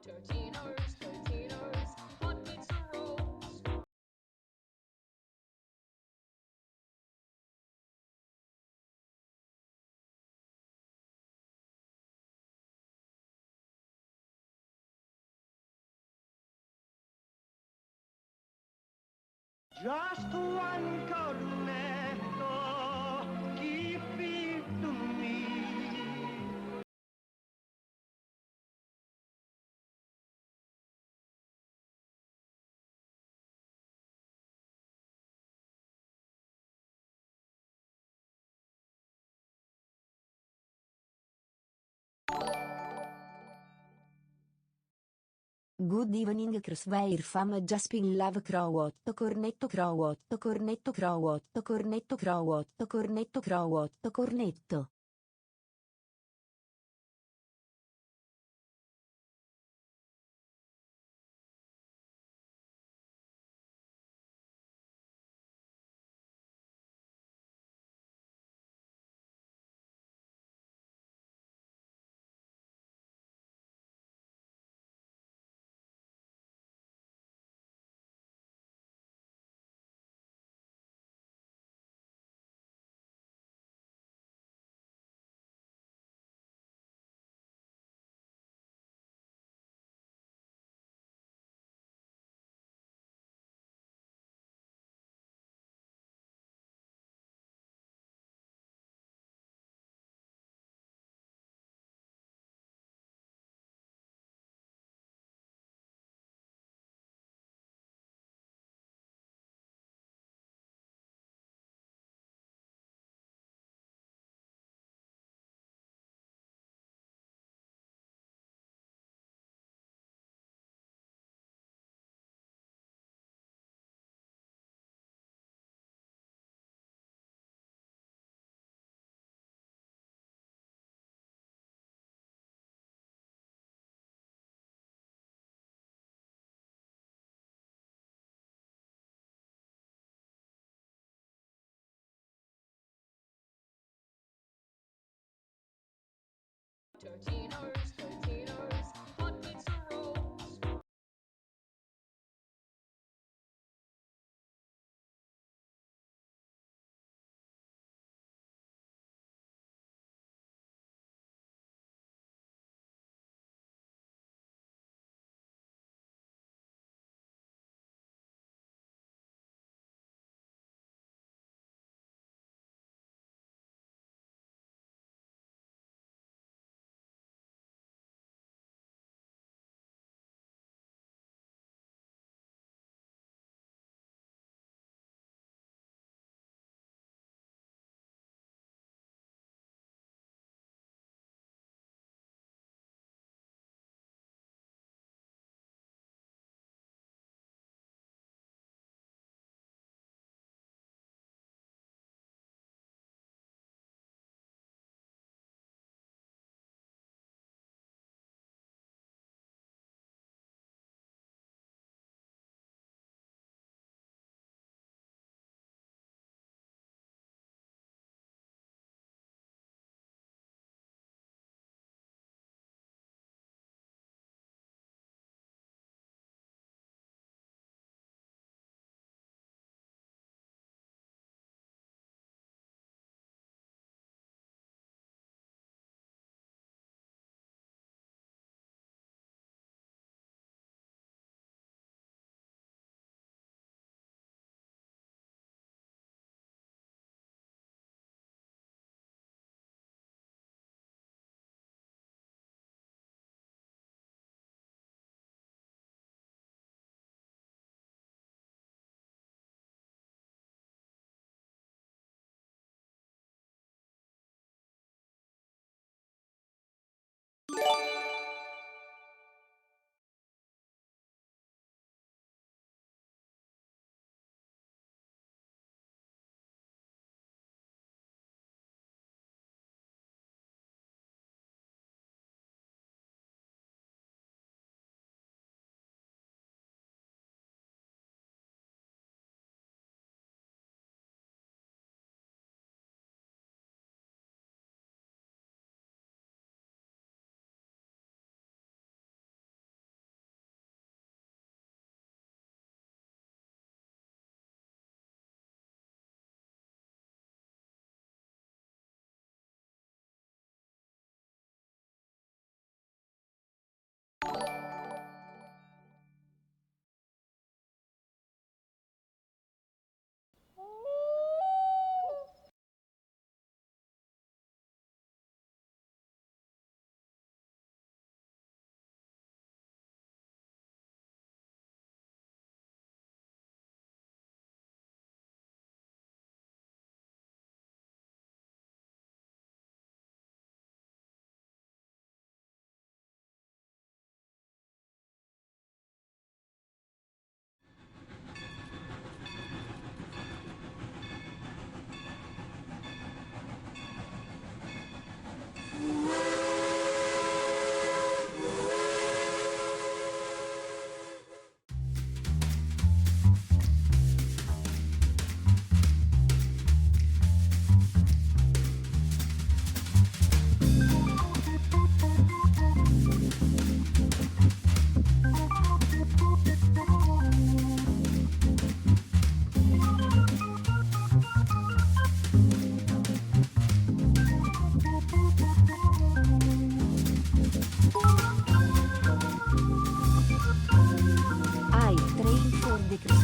Totinos, Totinos, hot pizza rolls. Just one cornetto, give it to me. Good evening Crossfire Fam Jaspin Love Crow 8 Cornetto Crow 8 Cornetto Crow 8 Cornetto Crow 8 Cornetto Crow 8 Cornetto Totinos, Totinos, hot pizza rolls.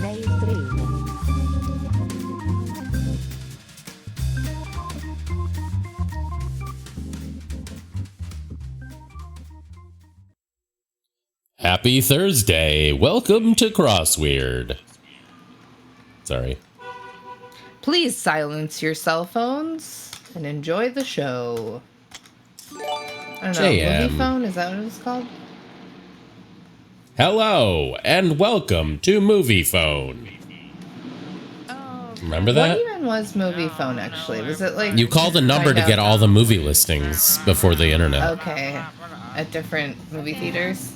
C'è il treno. Happy Thursday. Welcome to Crossweird. Sorry. Please silence your cell phones and enjoy the show. I don't know, JM. movie phone? Is that what it's called? Hello and welcome to Movie Phone. Remember that? What even was movie phone, actually? Was it like... You called a number to get all the movie listings before the internet. Okay. At different movie theaters?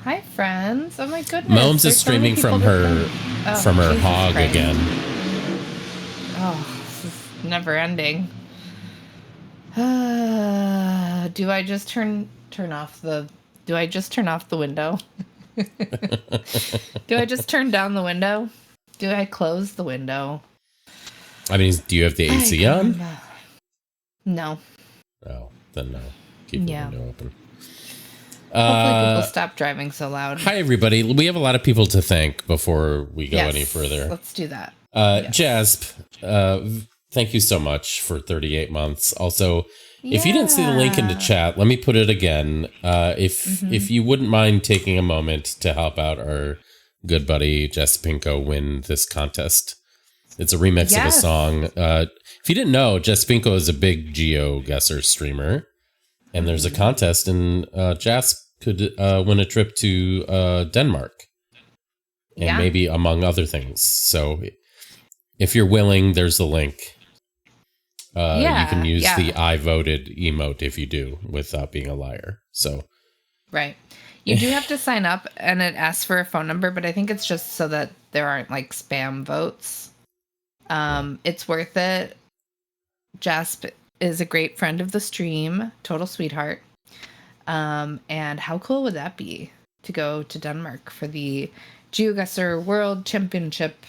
Hi, friends. Oh my goodness. Moms there's is so many streaming from people her to- from her Jesus hog Christ. again. Oh, this is never ending. Do I just turn off the... Do I just turn off the window? Do I just turn down the window? Do I close the window? I mean, do you have the AC on? No. Oh, then no. Keep the Yeah. window open. Hopefully people stop driving so loud. Hi, everybody. We have a lot of people to thank before we go Yes, any further. Let's do that. Yes. Jasp, thank you so much for 38 months. Also, if you didn't see the link in the chat, let me put it again. If you wouldn't mind taking a moment to help out our good buddy Jess Pinko win this contest. It's a remix of a song. If you didn't know, Jess Pinko is a big GeoGuessr streamer. And there's a contest, and Jasp could win a trip to Denmark. And maybe among other things. So if you're willing, there's the link. You can use the I voted emote if you do, without being a liar. So Right. You do have to sign up, and it asks for a phone number, but I think it's just so that there aren't like spam votes. It's worth it. Jasp is a great friend of the stream, total sweetheart. And how cool would that be to go to Denmark for the GeoGuessr World Championship?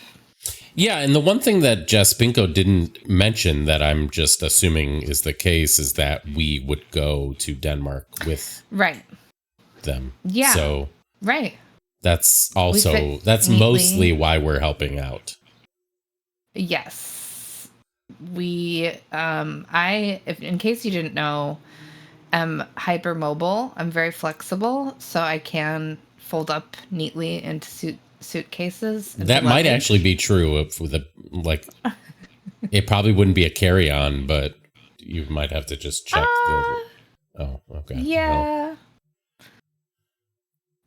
yeah, and the one thing that Jess Pinko didn't mention that I'm just assuming is the case is that we would go to Denmark with Right. them. Yeah. So Right. that's also fit that's neatly. mostly why we're helping out. Yes. We, if in case you didn't know, am hypermobile. I'm very flexible, so I can fold up neatly into suitcases. and That might luggage. actually be true if with a it probably wouldn't be a carry-on, but you might have to just check the Oh, okay. Yeah.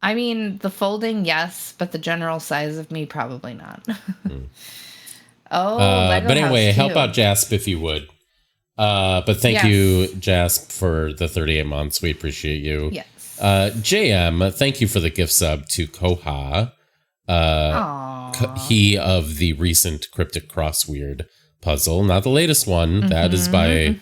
I mean, the folding, yes, but the general size of me, probably not. Oh, Lego but anyway, House help too. out Jasp if you would. But thank you, Jasp, for the 38 months. We appreciate you. Yes. JM, thank you for the gift sub to Koha. Aww. He of the recent Cryptic Crossweird puzzle. Not the latest one. That is by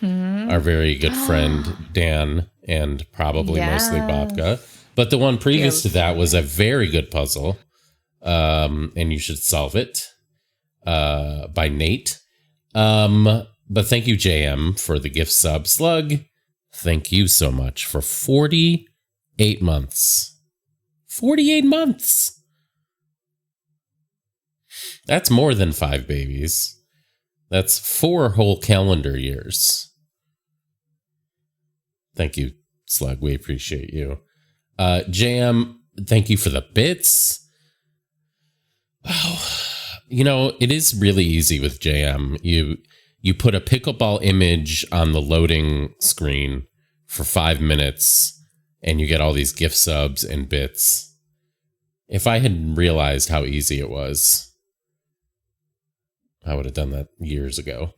our very good friend Dan and probably mostly Babka. But the one previous to that was a very good puzzle. And you should solve it. By Nate. But thank you, JM, for the gift sub. Slug, thank you so much for 48 months. 48 months! That's more than 5 babies. That's 4 whole calendar years. Thank you, Slug. We appreciate you. JM, thank you for the bits. Wow. You know, it is really easy with JM. You put a pickleball image on the loading screen for 5 minutes, and you get all these gift subs and bits. If I had realized how easy it was, I would have done that years ago.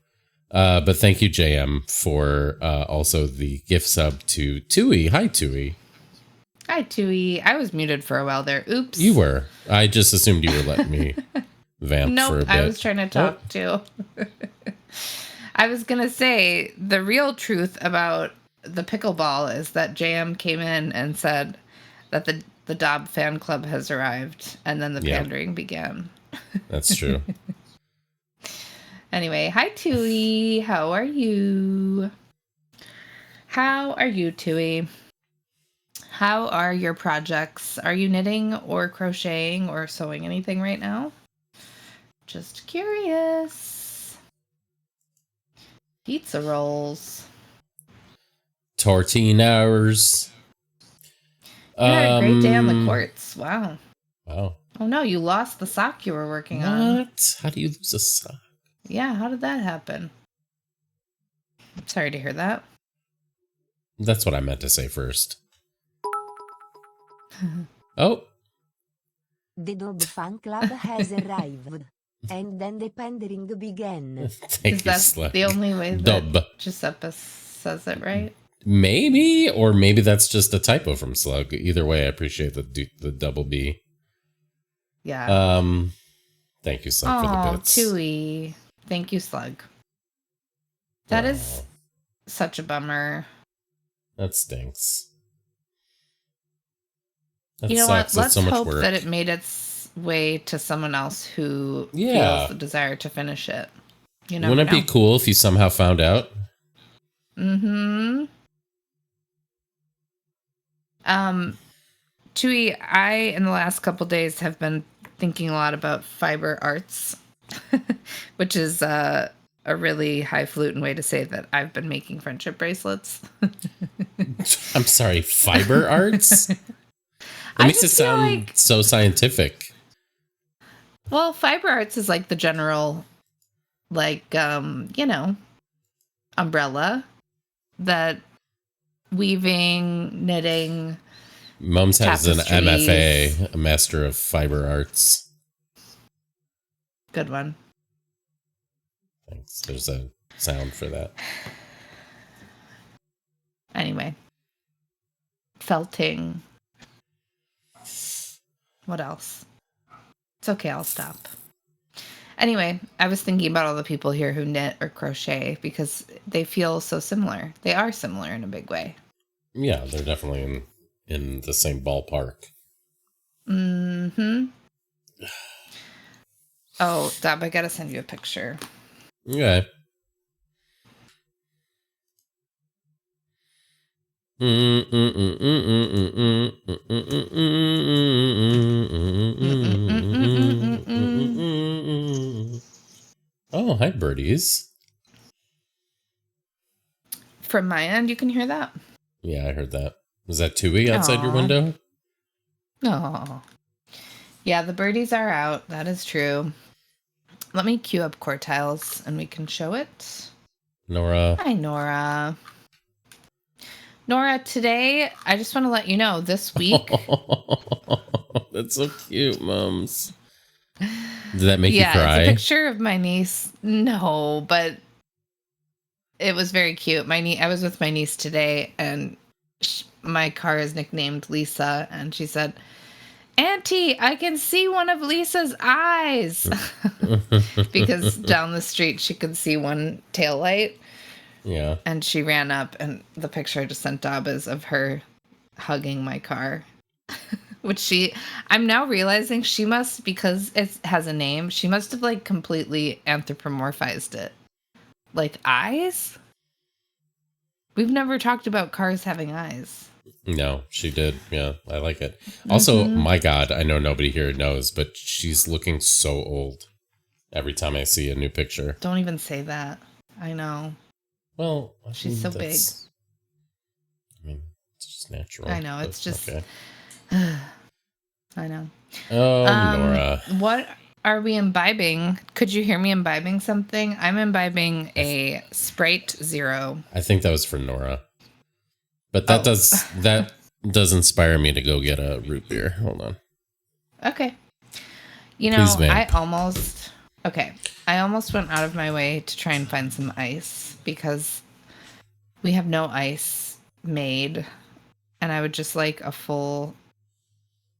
But thank you, JM, for also the gift sub to Tui. Hi, Tui. Hi, Tui. I was muted for a while there. Oops. You were. I just assumed you were letting me vamp for a Nope, bit. I was trying to talk too. I was going to say the real truth about the pickleball is that JM came in and said that the Dobb fan club has arrived, and then the pandering began. That's true. Anyway, hi Tui, how are you? How are you, Tui? How are your projects? Are you knitting or crocheting or sewing anything right now? Just curious. Pizza rolls. Tortinas. You had a great day on the courts. Wow. Wow. Oh no, you lost the sock you were working on. What? How do you lose a sock? Yeah, how did that happen? Sorry to hear that. That's what I meant to say first. Oh. The Dub Fan Club has arrived. And then the pandering began. Thank Is you, that Slug. the only way that Dub. Giuseppe says it right? Maybe, or maybe that's just a typo from Slug. Either way, I appreciate the double B. Yeah. Thank you, Slug, for the bits. Tui. Thank you, Slug. That is Aw, such a bummer. that stinks. That You know sucks. what? That's Let's so much hope work. that it made its way to someone else who Yeah. feels the desire to finish it. You never Wouldn't it know. be cool if you somehow found out? Mm-hmm. Tui, I in the last couple days have been thinking a lot about fiber arts, which is a really highfalutin way to say that I've been making friendship bracelets. I'm sorry, fiber arts? That I makes it just feel sound like, so scientific. well, fiber arts is like the general, like, umbrella that weaving, knitting, Mums has an tapestries. MFA, a Master of Fiber Arts. Good one. Thanks. There's a sound for that. Anyway, felting. What else? It's okay, I'll stop. Anyway, I was thinking about all the people here who knit or crochet because they feel so similar. They are similar in a big way. Yeah, they're definitely in the same ballpark. Mm-hmm. Oh, Dab, I gotta send you a picture. Okay. Oh, hi, birdies. From my end, you can hear that? Yeah, I heard that. Was that Tui outside your Aw. window? Oh. Yeah, the birdies are out. That is true. Let me cue up Quartiles and we can show it. Nora. Hi, Nora. Nora, today, I just want to let you know, this week... That's so cute, Mums. Did that make you yeah, cry? it's a picture of my niece. No, but it was very cute. I was with my niece today, and my car is nicknamed Lisa, and she said, "Auntie, I can see one of Lisa's eyes," because down the street she could see one tail light. Yeah. And she ran up, and the picture I just sent Dab is of her hugging my car. Which I'm now realizing she must, because it has a name, she must have like completely anthropomorphized it. Like eyes? We've never talked about cars having eyes. No, she did. Yeah, I like it. Also, my God, I know nobody here knows, but she's looking so old every time I see a new picture. Don't even say that. I know. Well, She's so big. I mean, it's just natural. I know, it's just... Okay. I know. Oh, Nora. What are we imbibing? Could you hear me imbibing something? I'm imbibing a Sprite Zero. I think that was for Nora. But that does inspire me to go get a root beer. Hold on. Okay. You know, Please, ma'am. I almost went out of my way to try and find some ice because we have no ice made, and I would just like a full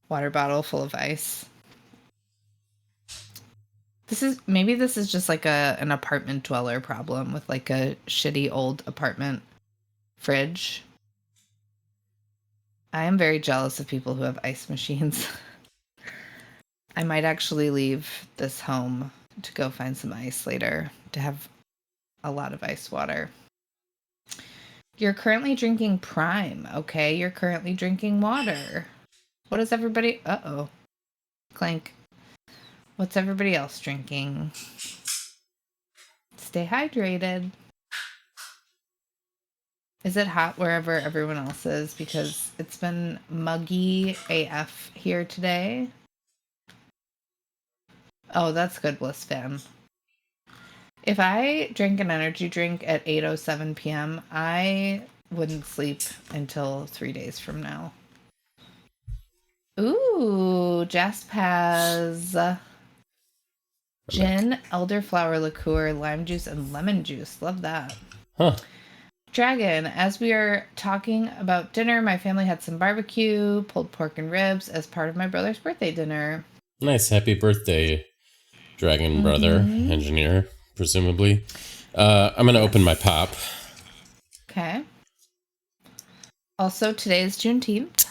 water bottle full of ice. This is just like an apartment dweller problem with like a shitty old apartment fridge. I am very jealous of people who have ice machines. I might actually leave this home to go find some ice later to have a lot of ice water. You're currently drinking Prime, okay? You're currently drinking water. What is everybody... Uh-oh. Clank. What's everybody else drinking? Stay hydrated. Is it hot wherever everyone else is? Because it's been muggy AF here today. Oh, that's good, Bliss fan. If I drank an energy drink at 8:07 p.m., I wouldn't sleep until 3 days from now. Ooh, Jasp has gin, elderflower liqueur, lime juice, and lemon juice. Love that. Huh. Dragon, as we are talking about dinner, my family had some barbecue, pulled pork and ribs as part of my brother's birthday dinner. Nice. Happy birthday, Dragon Brother, engineer, presumably. I'm going to open my pop. Okay. Also, today is Juneteenth.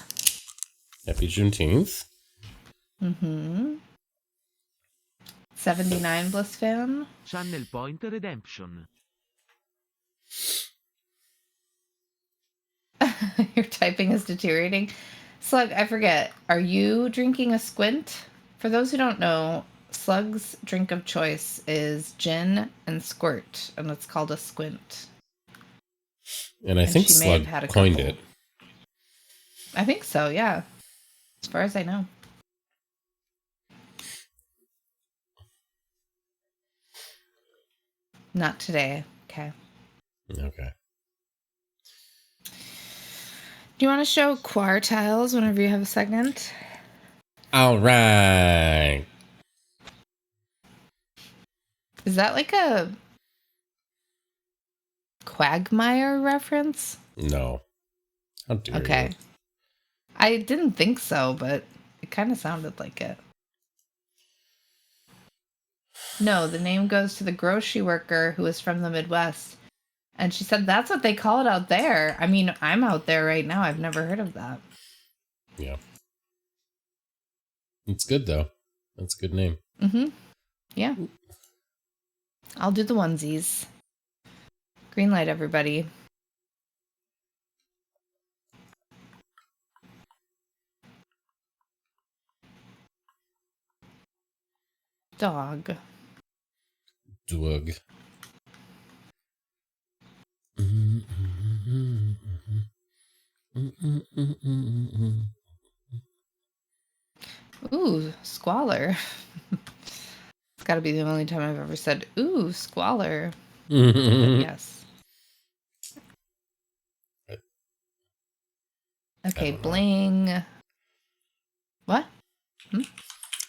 Happy Juneteenth. 79 Bliss fan. Channel Point Redemption. Your typing is deteriorating. Slug, I forget. Are you drinking a squint? For those who don't know, Slug's drink of choice is gin and squirt, and it's called a squint. And I think she may have Slug had a coined couple. it. I think so, yeah. As far as I know. Not today. Okay. Okay. Do you want to show quartiles whenever you have a second? All right. Is that like a Quagmire reference? No. How dare Okay. you? I didn't think so, but it kind of sounded like it. No, the name goes to the grocery worker who is from the Midwest. And she said that's what they call it out there. I mean, I'm out there right now. I've never heard of that. Yeah. It's good, though. That's a good name. Mm-hmm. Yeah. I'll do the onesies. Green light, everybody. Dog. Dwug. Ooh, squalor. It's got to be the only time I've ever said, ooh, squalor. But yes. Okay, bling. What?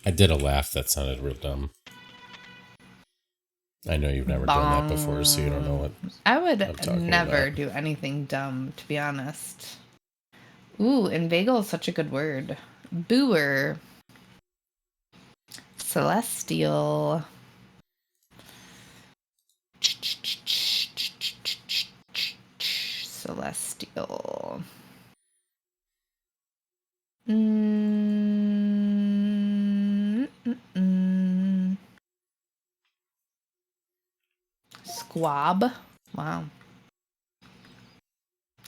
I did a laugh that sounded real dumb. I know you've never done that before, so you don't know what I would I'm talking never about. do anything dumb, to be honest. Ooh, inveigle is such a good word. Booer. Celestial. Celestial. Squab. Wow.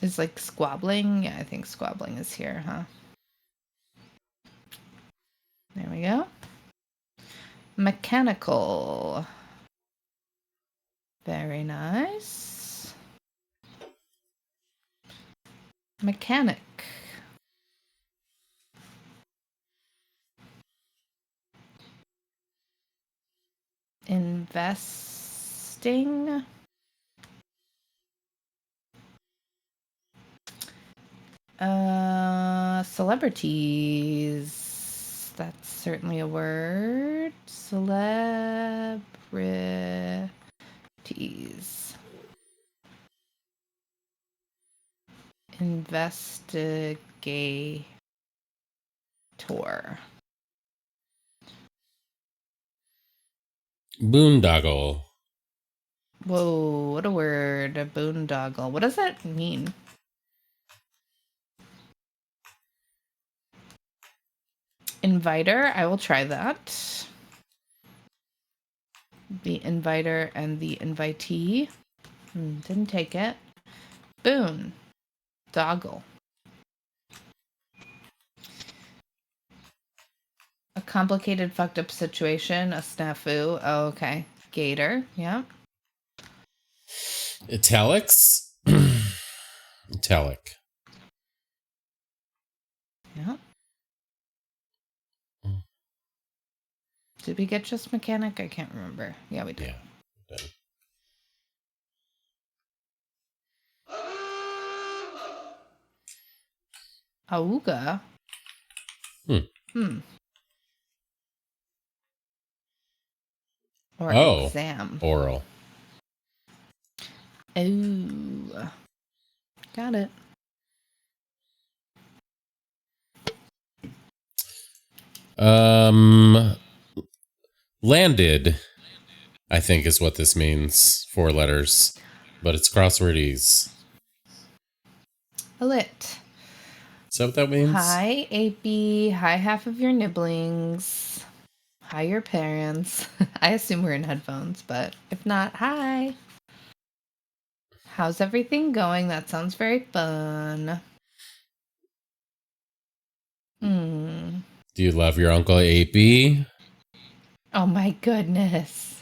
Is like squabbling? Yeah, I think squabbling is here, huh? There we go. Mechanical. Very nice. Mechanic. Investing. Celebrities. That's certainly a word. Celebrities. Investigator. Boondoggle. Whoa, what a word. A boondoggle. What does that mean? Inviter. I will try that. The inviter and the invitee. Didn't take it. Spoon. Doggle. A complicated, fucked up situation. A snafu. Oh, okay. Gator. Yeah. Italics? Italic. Yeah. Did we get just mechanic? I can't remember. Yeah, we did. Yeah. Auga. Or exam. Oral. Oh. Got it. Landed, I think is what this means. 4 letters. But it's crosswordese. Lit. Is that what that means? Hi, AP. Hi, half of your nibblings. Hi, your parents. I assume we're in headphones, but if not, hi. How's everything going? That sounds very fun. Do you love your Uncle AP? Oh my goodness.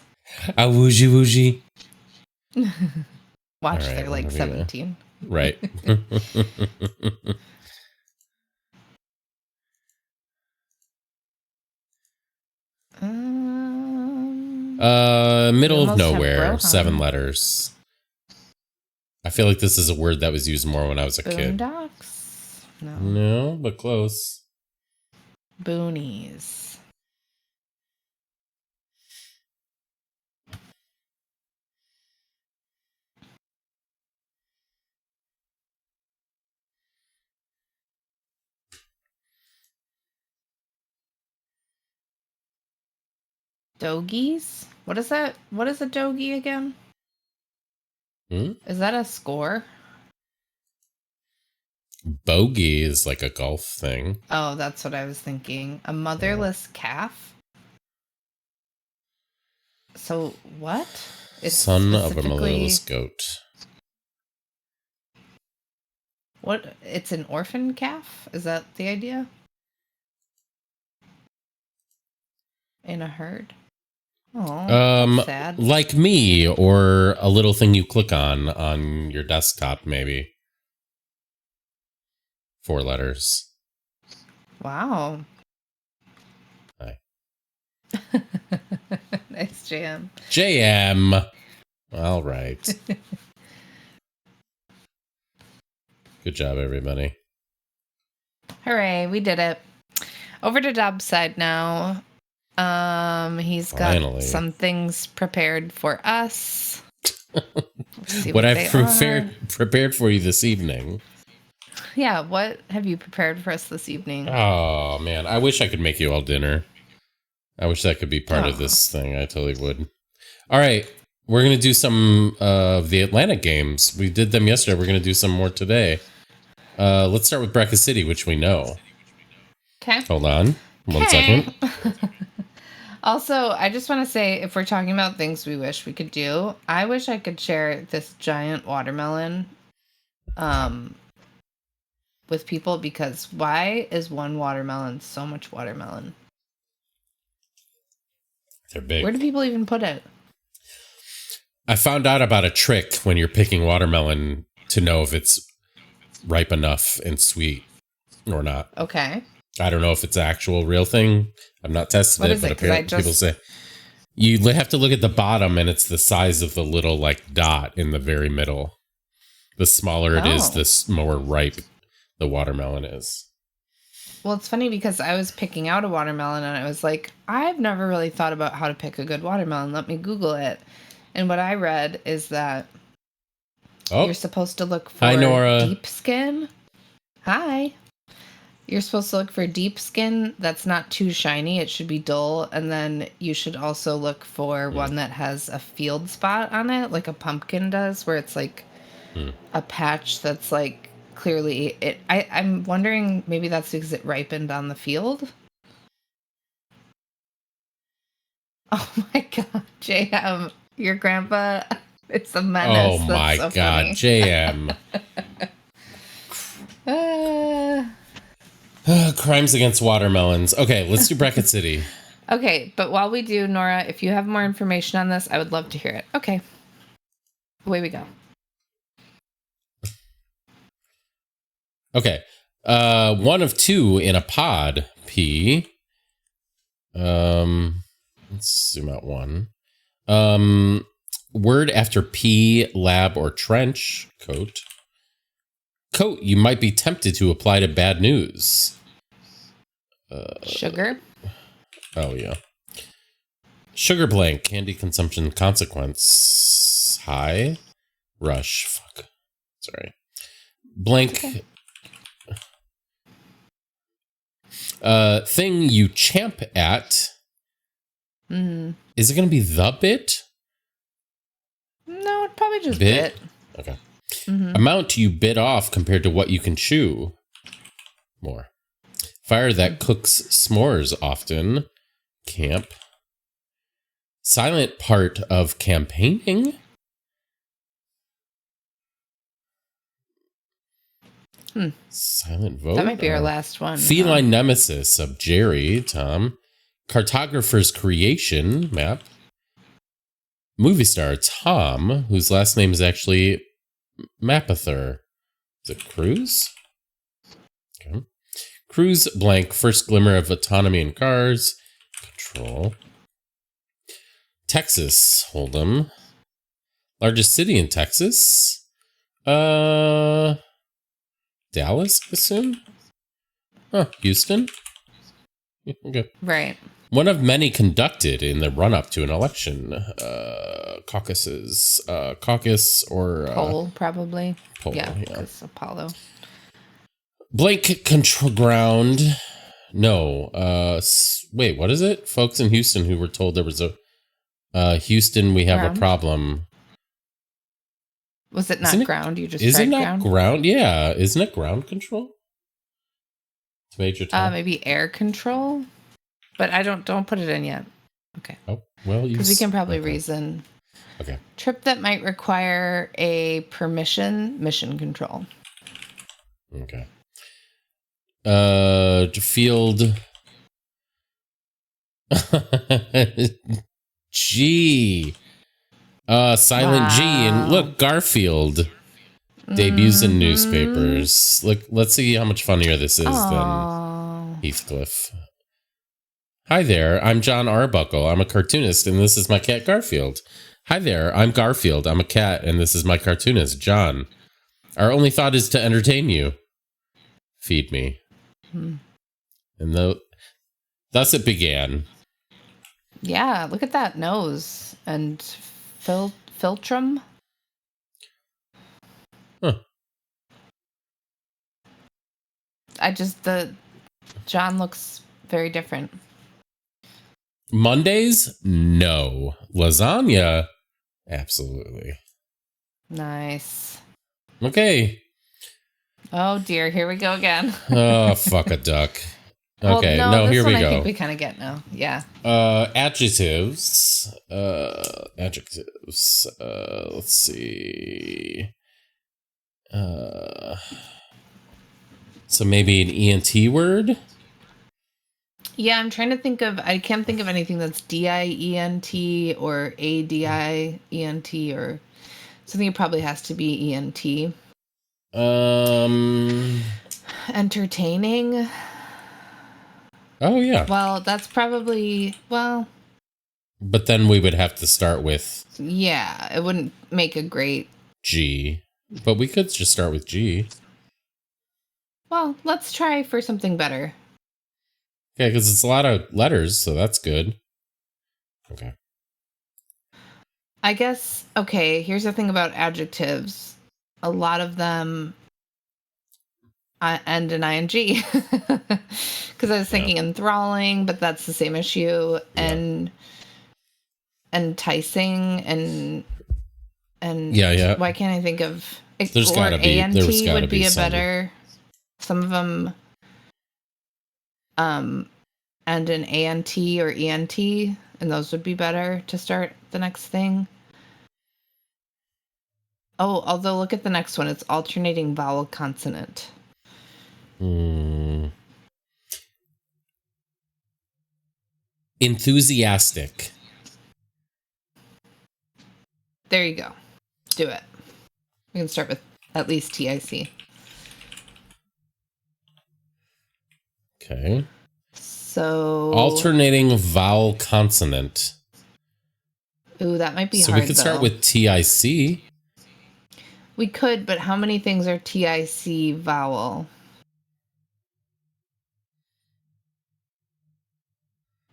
Ah, woogie woogie. Watch, All right, they're like what are we 17. Right. Middle of almost have nowhere, Rohan. 7 letters. I feel like this is a word that was used more when I was a kid. Boondocks? No. No, but close. Boonies. Dogies? What is that? What is a dogie again? Is that a score? Bogey is like a golf thing. Oh, that's what I was thinking. A motherless calf? So, what? It's Son of a specifically- motherless goat. What? It's an orphan calf? Is that the idea? In a herd? Oh, sad. Like me, or a little thing you click on your desktop, maybe. 4 letters. Wow. Hi. Nice jam. JM. All right. Good job, everybody. Hooray, we did it. Over to Dob's side now. He's got Finally. some things prepared for us. See What I've they prepared for you this evening. Yeah, what have you prepared for us this evening? Oh, man. I wish I could make you all dinner. I wish that could be part of this thing. I totally would. All right. We're going to do some of the Atlantic games. We did them yesterday. We're going to do some more today. Let's start with Bracket City, which we know. Okay. Hold on. 1 second. Also, I just want to say, if we're talking about things we wish we could do, I wish I could share this giant watermelon with people, because why is one watermelon so much watermelon? They're big. Where do people even put it? I found out about a trick when you're picking watermelon to know if it's ripe enough and sweet or not. Okay. I don't know if it's an actual real thing. I've not tested What it, is but it? 'Cause apparently people say you have to look at the bottom, and it's the size of the little like dot in the very middle. The smaller it is, the more ripe the watermelon is. Well, it's funny because I was picking out a watermelon and I was like, I've never really thought about how to pick a good watermelon. Let me Google it. And what I read is that you're supposed to look for Hi, Nora. deep skin. Hi. You're supposed to look for deep skin that's not too shiny. It should be dull. And then you should also look for one that has a field spot on it, like a pumpkin does, where it's like a patch that's like clearly it. I'm wondering, maybe that's because it ripened on the field. Oh my god, JM, your grandpa It's a menace. Oh That's my so God, funny. JM. Crimes against watermelons. Okay, let's do Bracket City. Okay, but while we do, Nora, if you have more information on this, I would love to hear it. Okay. Away we go. Okay. One of two in a pod, P. Let's zoom out one. Word after P, lab or trench, coat. Coat, you might be tempted to apply to bad news. Sugar. Oh, yeah. Sugar blank, candy consumption consequence. High. Rush. Fuck. Sorry. Blank. Okay. Thing you champ at. Mm. Is it going to be the bit? No, probably just bit. Okay. Mm-hmm. Amount you bit off compared to what you can chew. More. Fire that cooks s'mores often. Camp. Silent part of campaigning. Silent vote. That might be our last one. Feline nemesis of Jerry, Tom. Cartographer's creation map. Movie star Tom, whose last name is actually Mapother. Is it Cruz? Okay. Cruz blank, first glimmer of autonomy in cars. Control. Texas, Hold'em. Largest city in Texas? Dallas, I assume? Huh, Houston? Okay. Right. One of many conducted in the run-up to an election. Caucuses. Caucus or... Poll, probably. Poll, yeah. Because Apollo. Blank control ground. No. Wait, what is it? Folks in Houston who were told there was a... Houston, we have Ground? a problem. Was it not ground? You just is tried it not ground? ground? Yeah. Isn't it ground control? It's Major Tom. Maybe air control? But don't put it in yet. Okay. Oh, well, because we can probably reason. Okay. Trip that might require a permission, mission control. Okay. Field. G. Silent G. And look, Garfield debuts in newspapers. Look, let's see how much funnier this is than Heathcliff. Hi there, I'm John Arbuckle. I'm a cartoonist, and this is my cat Garfield. Hi there, I'm Garfield. I'm a cat, and this is my cartoonist, John. Our only thought is to entertain you. Feed me. And thus it began. Yeah, look at that nose. And philtrum. Huh. John looks very different. Mondays? No. Lasagna? Absolutely. Nice. Okay. Oh dear, here we go again. Oh, fuck a duck. Okay, well, no, here we I go. think we kind of get now. Yeah. Adjectives. Adjectives. Let's see. So maybe an ENT word? Yeah, I'm trying to think of... I can't think of anything that's D-I-E-N-T or A-D-I-E-N-T or... Something that probably has to be E-N-T. Entertaining. Oh, yeah. Well, that's probably... Well... But then we would have to start with... Yeah, it wouldn't make a great... G. But we could just start with G. Well, let's try for something better. Okay, because it's a lot of letters, so that's good. Okay. I guess, okay, here's the thing about adjectives. A lot of them end in ing. Because I was thinking enthralling, but that's the same issue. And enticing and yeah. Why can't I think of... There's gotta be. There's gotta would be a some. better... Some of them... and an ANT or ENT, and those would be better to start the next thing. Oh, although look at the next one. It's alternating vowel consonant. Enthusiastic. There you go. Do it. We can start with at least TIC. Okay. So Alternating vowel consonant. ooh, that might be So hard. we could start though. with TIC. We could, but how many things are TIC vowel?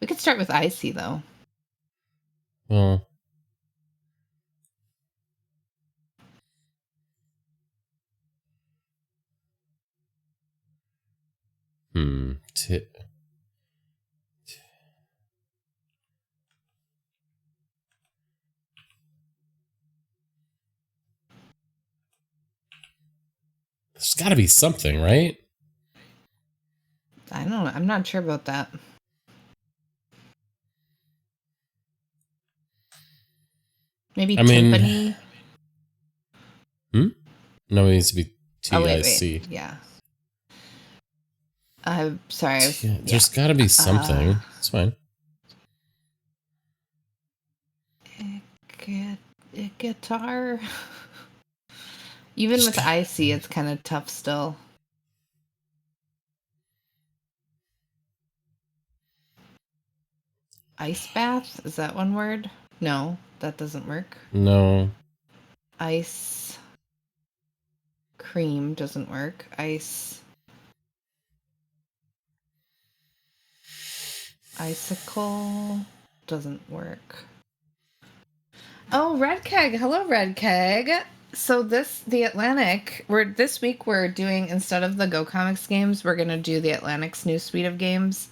We could start with IC though. Well, there's got to be something, right? I don't know. I'm not sure about that. Maybe timpani. No, it needs to be TIC. Oh, wait. Yeah. I'm sorry. There's got to be something. It's fine. Guitar. Even with IC, it's kind of tough still. Ice bath? Is that one word? No, that doesn't work. No. Ice cream doesn't work. Ice icicle doesn't work. Oh, Red Keg. Hello, Red Keg. So the Atlantic, this week we're doing, instead of the Go Comics games, we're gonna do the Atlantic's new suite of games.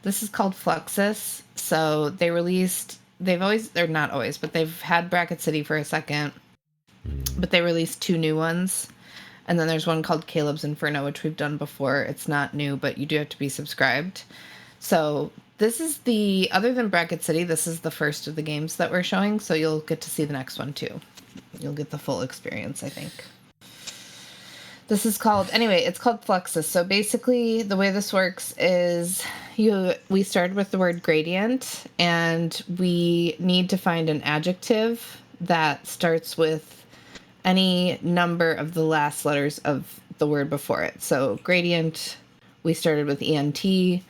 This is called Fluxus. So they're not always, but they've had Bracket City for a second. But they released 2 new ones. And then there's one called Caleb's Inferno, which we've done before. It's not new, but you do have to be subscribed. So this is other than Bracket City, this is the first of the games that we're showing. So you'll get to see the next one too. You'll get the full experience, I think. It's called Fluxus. So basically the way this works is we start with the word gradient, and we need to find an adjective that starts with any number of the last letters of the word before it. So gradient, we started with ENT to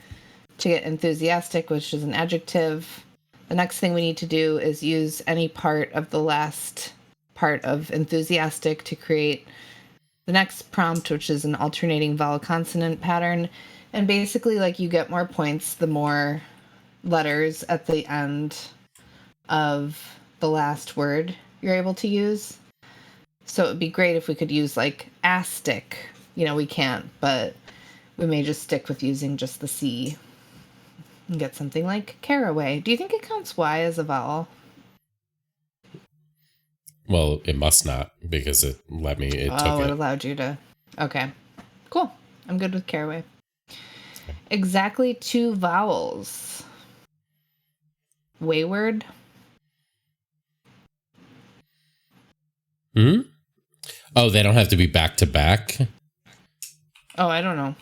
get enthusiastic, which is an adjective. The next thing we need to do is use any part of the last part of enthusiastic to create the next prompt, which is an alternating vowel consonant pattern. And basically, like, you get more points the more letters at the end of the last word you're able to use. So it would be great if we could use like astic. We can't, but we may just stick with using just the C and get something like caraway. Do you think it counts Y as a vowel? Well, it must not, because it let me. It took it. Allowed you to. Okay, cool. I'm good with caraway. Exactly 2 vowels. Wayward. Oh, they don't have to be back to back? Oh, I don't know.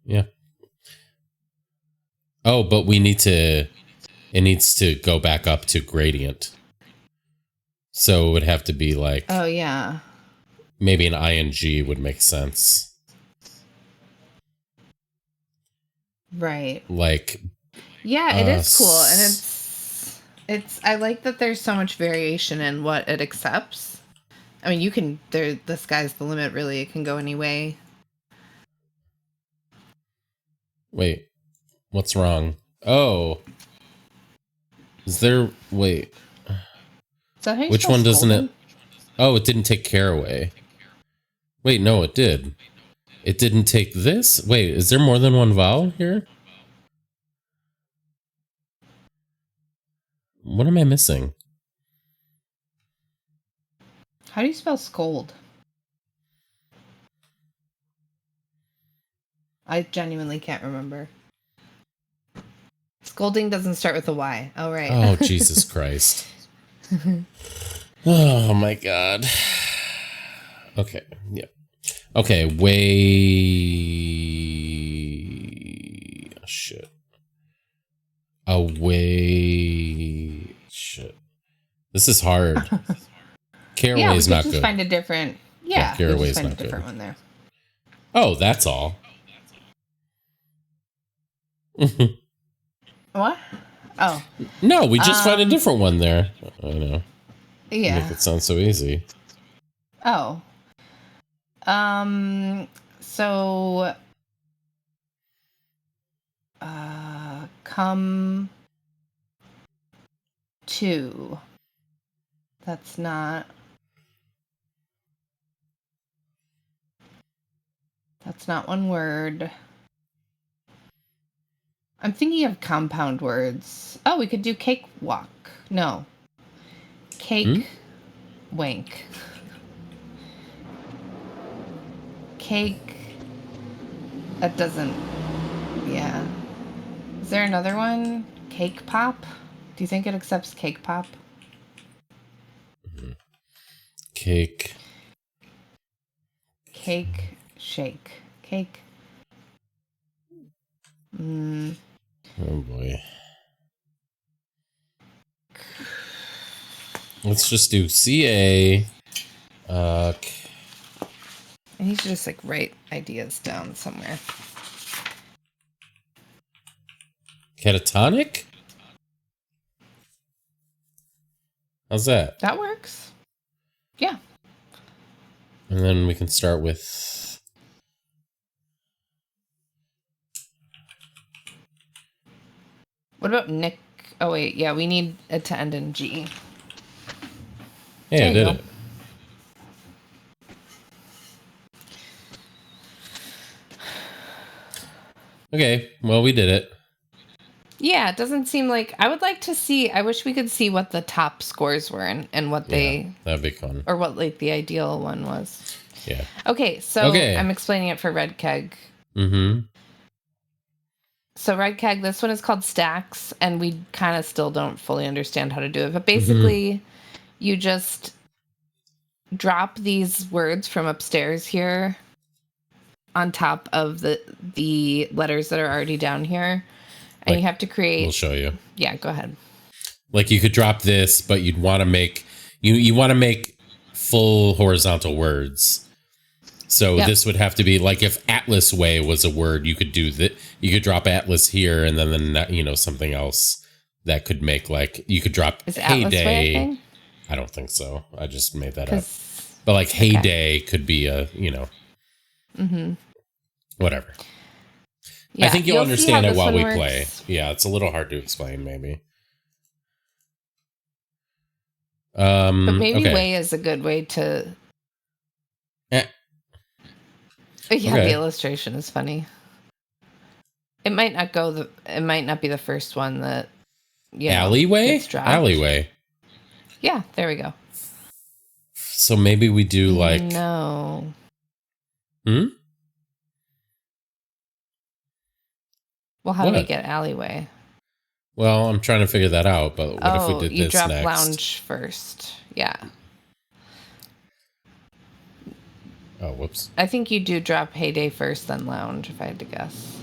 Yeah. Oh, but it needs to go back up to gradient. So it would have to be like... Oh, yeah. Maybe an ing would make sense. Right. Like... Yeah, it is cool. And I like that there's so much variation in what it accepts. I mean, the sky's the limit, really. It can go any way. Wait, what's wrong? Oh. Is there... Wait. Is that how you Which spell one doesn't scolding? it... Oh, it didn't take caraway. Wait, no, it did. It didn't take this? Wait, is there more than one vowel here? What am I missing? How do you spell scold? I genuinely can't remember. Scolding doesn't start with a Y. Oh, right. Oh, Jesus Christ. Oh my god. Okay. Yeah. Okay. Way. Shit. Away. Shit. This is hard. Caraway Yeah, we is could not just good. find a different. Yeah, we Caraway just is find a not good. different one there. Oh, that's all. What? Oh, No, we just find a different one there. I know. yeah. Make it sound so easy. Oh. So. Come to. That's not. That's not one word. I'm thinking of compound words. Oh, we could do cake walk. No. Cake wank. Cake. That doesn't. Yeah. Is there another one? Cake pop? Do you think it accepts cake pop? Cake. Cake shake. Cake. Oh boy. Let's just do CA. I need to just like write ideas down somewhere. Catatonic? How's that? That works. Yeah. And then we can start with... What about Nick? Oh wait, yeah, we need it to end in G. Hey, There I you did go. it. Okay, well, we did it. Yeah, it doesn't seem like I would like to see. I wish we could see what the top scores were and what they That'd be fun. or what like the ideal one was. Yeah. Okay, so Okay. I'm explaining it for Red Keg. Mm-hmm. So Red Keg, this one is called Stacks, and we kind of still don't fully understand how to do it. But basically, you just drop these words from upstairs here on top of the letters that are already down here. And Like, you have to create... We'll show you. Yeah, go ahead. Like you could drop this, but you'd want to make... You want to make full horizontal words. So Yep. this would have to be like if Atlas Way was a word, you could do that. You could drop Atlas here, and then something else that could make like you could drop Is Atlas Heyday. Way a thing? I don't think so. I just made that up. 'Cause- But like Heyday could be a whatever. Yeah, I think you'll see how understand it this while one we works. play. Yeah, it's a little hard to explain, maybe. But maybe okay. way is a good way to... Eh. Yeah, Okay. the illustration is funny. It might not go it might not be the first one that Alleyway? gets dropped. Alleyway. Yeah, there we go. So maybe we do like No. Well, how do we What? get alleyway? Well, I'm trying to figure that out, but what if we did you this drop next? lounge first. Yeah. Oh, whoops. I think you do drop heyday first, then lounge, if I had to guess.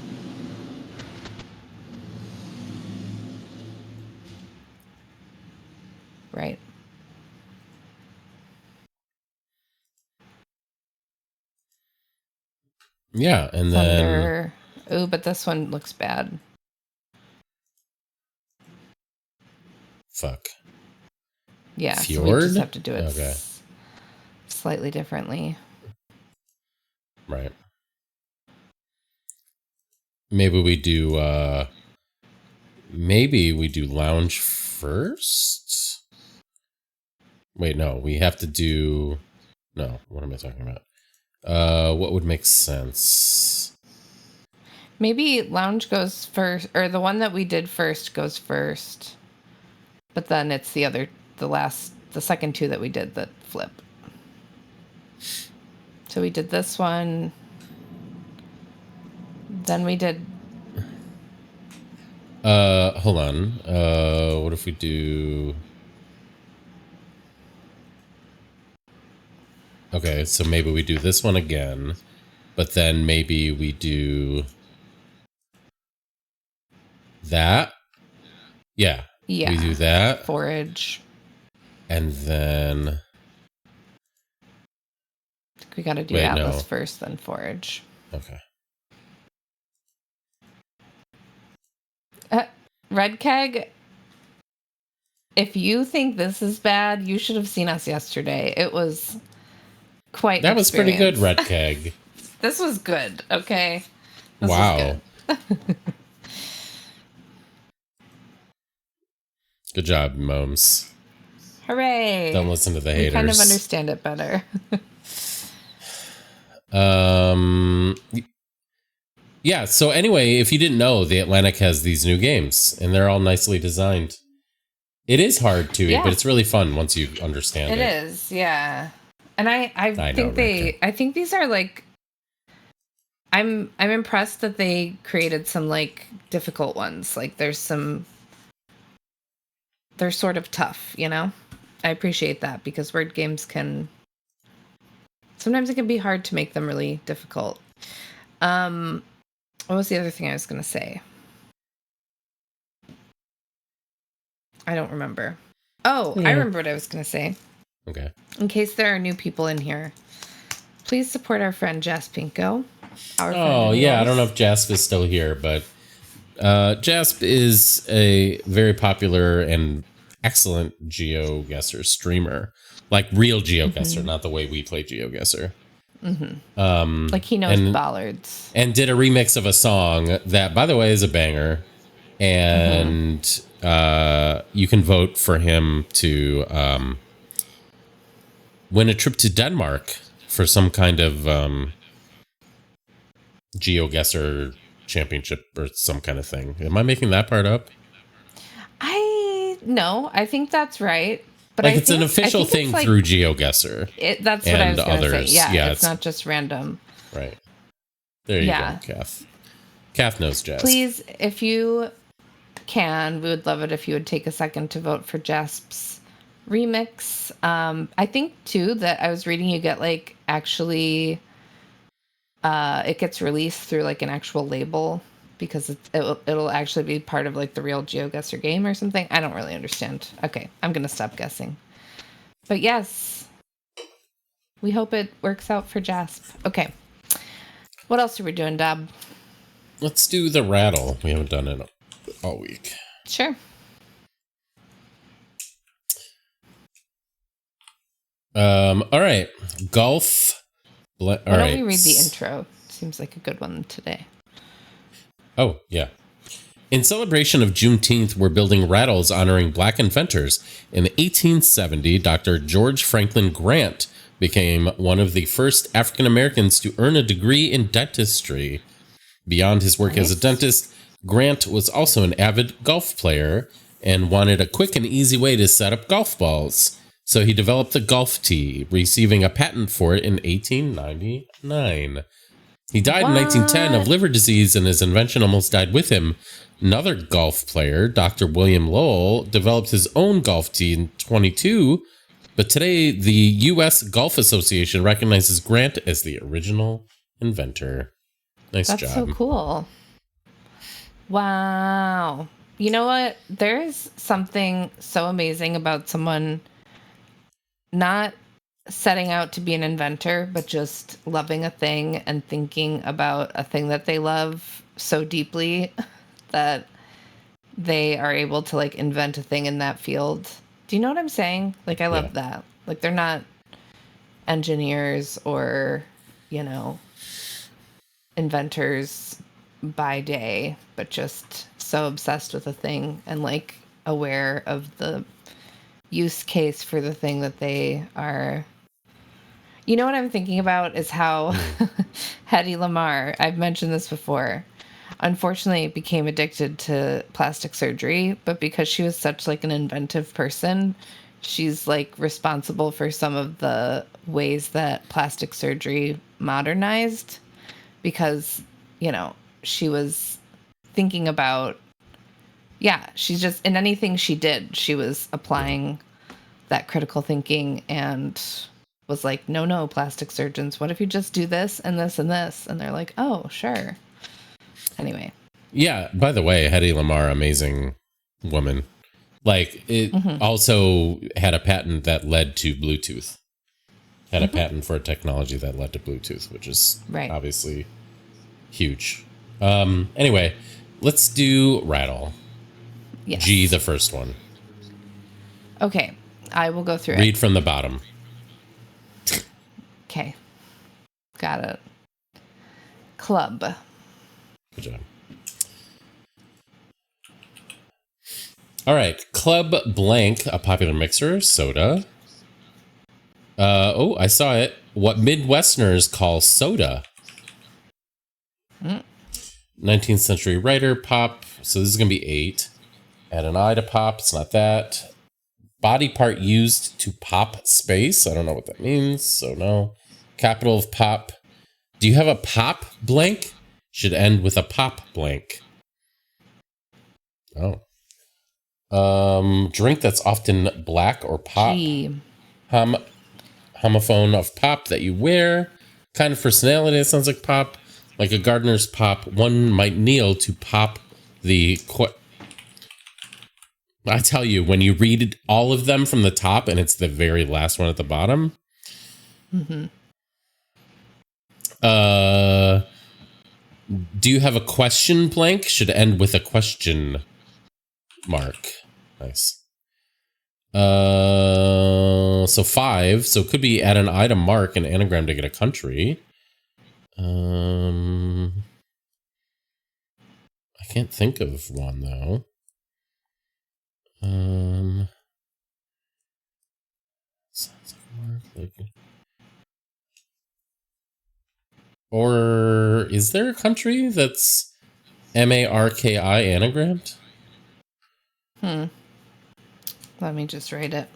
Right. Yeah, and then Thunder. Ooh, but this one looks bad. fuck. Yeah, so we Fjord? just have to do it Okay. slightly differently. Right. Maybe we do lounge first? Wait, no, we have to do no, what am I talking about? What would make sense? Maybe lounge goes first, or the one that we did first goes first. But then it's the second two that we did that flip. So we did this one. Then we did... Hold on. What if we do... Okay, so maybe we do this one again, but then maybe we do that. Yeah. Yeah. We do that. Forage. And then... We got to do Wait, Atlas no. first, then Forage. Okay. Red Keg, if you think this is bad, you should have seen us yesterday. It was quite That was pretty good, experience. Red Keg. This was good, okay? This Wow. was good. Good job, Momes. Hooray. Don't listen to the We haters. kind of understand it better. Yeah, so anyway, if you didn't know, the Atlantic has these new games, and they're all nicely designed. It is hard to, Yeah. but it's really fun once you understand it. It is, yeah. And I think Rebecca. I think these are like, I'm impressed that they created some like difficult ones. Like there's some, they're sort of tough, you know? I appreciate that because word games can, sometimes it can be hard to make them really difficult. What was the other thing I was going to say? I don't remember. Oh, Yeah. I remember what I was going to say. Okay. In case there are new people in here, please support our friend Jas Pinko. Oh, yeah, I don't know if Jasp is still here, but Jasp is a very popular and excellent GeoGuessr streamer. Like real GeoGuessr, not the way we play GeoGuessr. Like he knows bollards. And did a remix of a song that, by the way, is a banger. And you can vote for him to win a trip to Denmark for some kind of GeoGuessr championship or some kind of thing. Am I making that part up? No, I think that's right. But Like I it's think, an official thing it's like, through GeoGuessr. That's what I and was going to say. others. Yeah, Yeah, it's not just random. Right. There you Yeah. go, Kath. Kath knows Jasp. Please, if you can, we would love it if you would take a second to vote for Jasp's remix. I think too that I was reading you get like actually it gets released through like an actual label because it'll actually be part of like the real GeoGuessr game or something. I don't really understand. Okay, I'm gonna stop guessing. But yes, we hope it works out for Jasp. Okay, what else are we doing, Dab? Let's do the rattle. We haven't done it all week. Sure. All right. Golf. Why don't we read the intro? Seems like a good one today. Oh, yeah. In celebration of Juneteenth, we're building rattles honoring black inventors. In 1870, Dr. George Franklin Grant became one of the first African Americans to earn a degree in dentistry. Beyond his work as a dentist, Grant was also an avid golf player and wanted a quick and easy way to set up golf balls. So he developed the golf tee, receiving a patent for it in 1899. He died in 1910 of liver disease, and his invention almost died with him. Another golf player, Dr. William Lowell, developed his own golf tee in 22, but today the U.S. Golf Association recognizes Grant as the original inventor. Nice job. That's so cool. Wow. You know what? There's something so amazing about someone not setting out to be an inventor, but just loving a thing and thinking about a thing that they love so deeply that they are able to like invent a thing in that field. Do you know what I'm saying? Like, I love that. Like, they're not engineers or, you know, inventors by day, but just so obsessed with a thing and like aware of the use case for the thing that they are. You know what I'm thinking about is how Hedy Lamarr, I've mentioned this before, unfortunately became addicted to plastic surgery, but because she was such like an inventive person, she's like responsible for some of the ways that plastic surgery modernized because, you know, she was thinking about, she's just in anything she did, she was applying that critical thinking and was like, no, plastic surgeons, what if you just do this and this and this? And they're like, oh, sure. Anyway. Yeah, by the way, Hedy Lamarr, amazing woman. Like, it also had a patent that led to Bluetooth. Had a patent for a technology that led to Bluetooth, which is obviously huge. Anyway, let's do rattle. Yes. G, the first one. Okay, I will go through Read it. from the bottom. Okay, got it. Club. Good job. All right, Club Blank, a popular mixer, soda. I saw it. What Midwesterners call soda. 19th century writer, pop. So this is going to be 8. Add an I to pop. It's not that. Body part used to pop space. I don't know what that means, so no. Capital of pop. Do you have a pop blank? Should end with a pop blank. Oh. Drink that's often black or pop. G. Homophone of pop that you wear. Kind of personality that sounds like pop. Like a gardener's pop. One might kneel to pop the... I tell you, when you read all of them from the top and it's the very last one at the bottom. Do you have a question blank? Should end with a question mark. Nice. So 5. So it could be add an item mark, an anagram to get a country. I can't think of one though. Sounds like or is there a country that's Marki anagrammed? Let me just write it.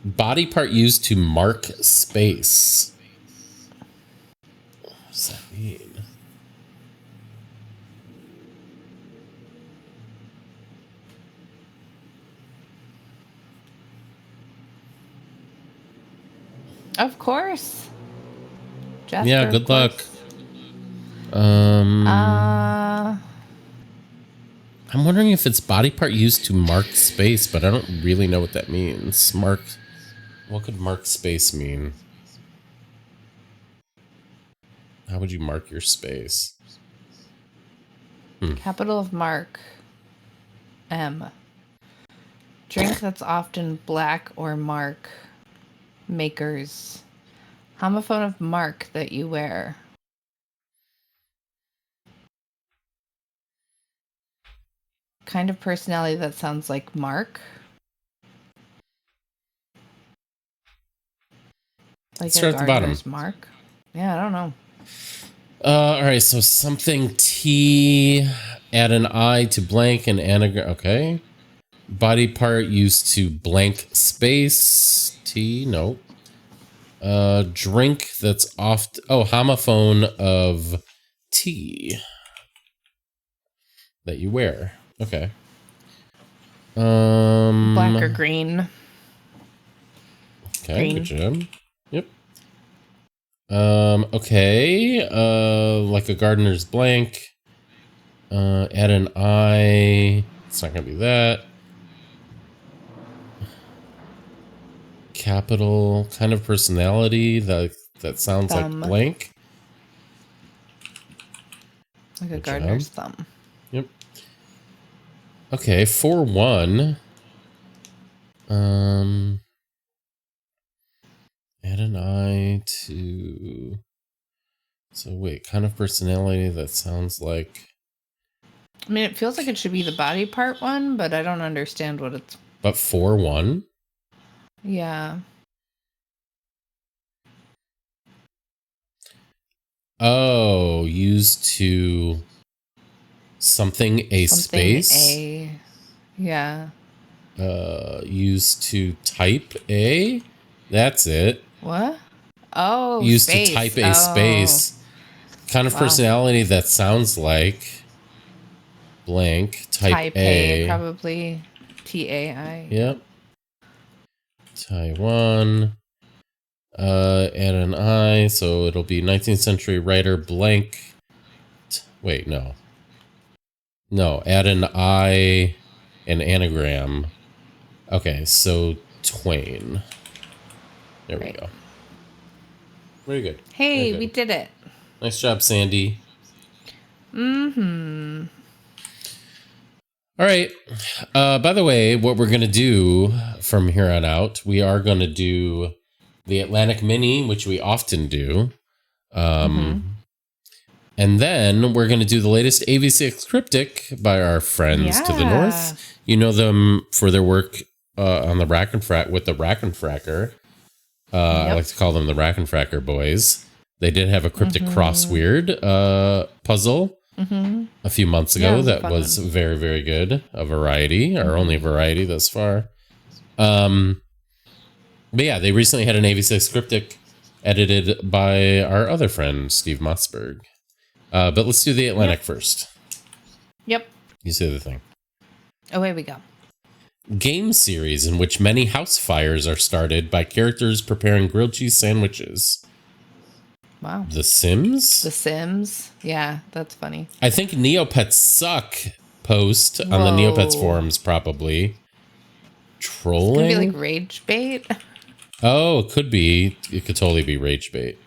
Body part used to mark space. What does that mean? Of course. Jasper, Yeah, good luck. I'm wondering if it's body part used to mark space, but I don't really know what that means. Mark. What could mark space mean? How would you mark your space? Capital of mark. M. Drink that's often black or mark. Makers. Homophone of mark that you wear. Kind of personality that sounds like Mark. Like Start a at the bottom. gardener's mark. Yeah, I don't know. All right, so something T, add an I to blank and anagram. Okay. Body part used to blank space. T, no. Drink that's often... Oh, homophone of tea that you wear. Okay. Black or green. Okay, Green. good job. Yep. Okay. Like a gardener's blank. Add an I. It's not gonna be that. Capital kind of personality that sounds Thumb. like blank. Like a Good gardener's job. thumb. Yep. Okay, 4-1. Add an I to... So wait, kind of personality that sounds like... I mean, it feels like it should be the body part one, but I don't understand what it's... But 4-1? Yeah. Oh, used to something a Something space. A. Yeah. Used to type a. That's it. What? Oh, Used space. to type a space. Kind of Wow. personality that sounds like blank. Type A, a. probably. TAI. Yep. Taiwan. Add an I, so it'll be 19th century writer blank. Wait, no. No, add an I, an anagram. Okay, so Twain. There we go. Very good. Hey, we did it. Nice job, Sandy. Mm-hmm. All right. By the way, what we're going to do from here on out, we are going to do the Atlantic Mini, which we often do. And then we're going to do the latest avcx cryptic by our friends to the north. You know them for their work on the with the rackenfracker. I like to call them the rackenfracker boys. They did have a cryptic crossword puzzle a few months ago that was very, very good. A variety, our only variety thus far. But yeah, they recently had an avcx cryptic edited by our other friend, Steve Mossberg. But let's do the Atlantic first. Yep. You say the thing. Away we go. Game series in which many house fires are started by characters preparing grilled cheese sandwiches. Wow. The Sims? The Sims? Yeah, that's funny. I think Neopets suck post on the Neopets forums probably. Trolling? It's gonna be like rage bait. Oh, it could be. It could totally be rage bait.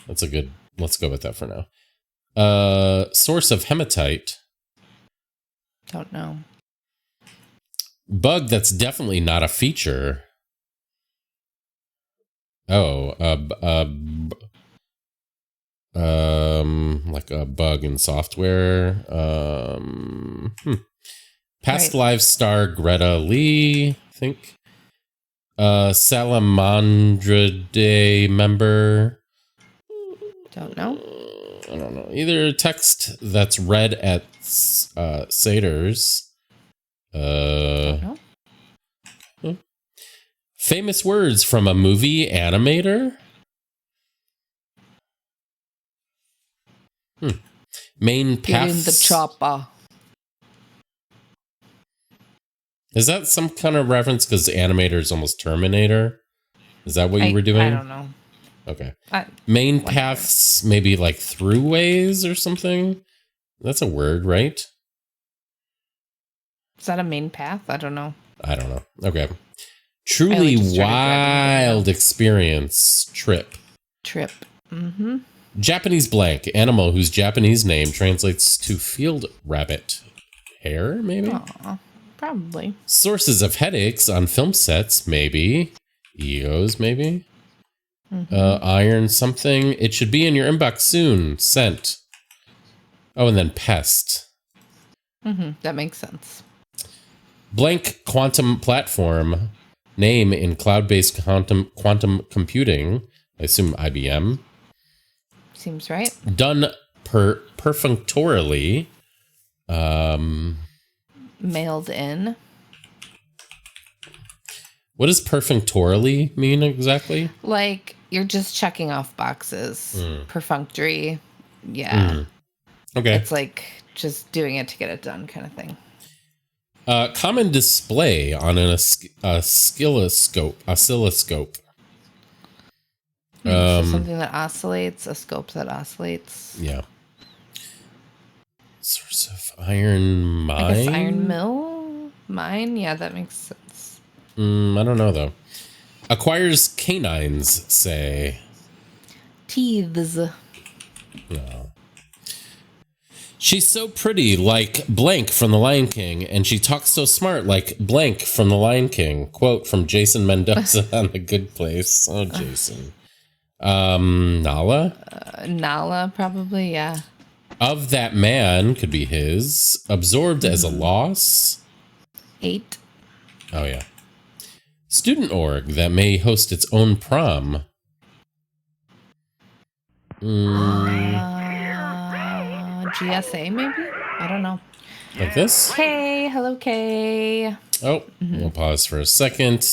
That's a good... Let's go with that for now. Source of hematite. Don't know. Bug that's definitely not a feature. Oh, like a bug in software. Past live star Greta Lee, I think. Salamandra Day member. Don't know. I don't know. Either text that's read at Satyrs. Don't know. Famous words from a movie animator. Main path. In the chopper. Is that some kind of reference? Because animator is almost Terminator. Is that what you were doing? I don't know. Okay. Main paths, maybe like throughways or something. That's a word, right? Is that a main path? I don't know. I don't know. Okay. Truly wild experience trip. Mm-hmm. Japanese blank, animal whose Japanese name translates to field rabbit. Hare, maybe? Aw, probably. Sources of headaches on film sets, maybe. Egos, maybe. Iron something. It should be in your inbox soon. Sent. Oh, and then pest. That makes sense. Blank quantum platform. Name in cloud-based quantum computing. I assume IBM. Seems right. Done perfunctorily. Mailed in. What does perfunctorily mean exactly? Like, you're just checking off boxes. Perfunctory. Yeah. Okay. It's like just doing it to get it done kind of thing. Common display on an oscilloscope. So something that oscillates, a scope that oscillates. Yeah. Source of iron mine? I guess iron mill? Mine? Yeah, that makes sense. I don't know, though. Acquires canines, say. Teeths. No. She's so pretty, like blank from The Lion King, and she talks so smart, like blank from The Lion King. Quote from Jason Mendoza on The Good Place. Oh, Jason. Nala? Nala, probably, yeah. Of that man, could be his. Absorbed as a loss. 8. Oh, yeah. Student org that may host its own prom. GSA, maybe? I don't know. Like this? Hey, hello, Kay. Oh, we'll pause for a second.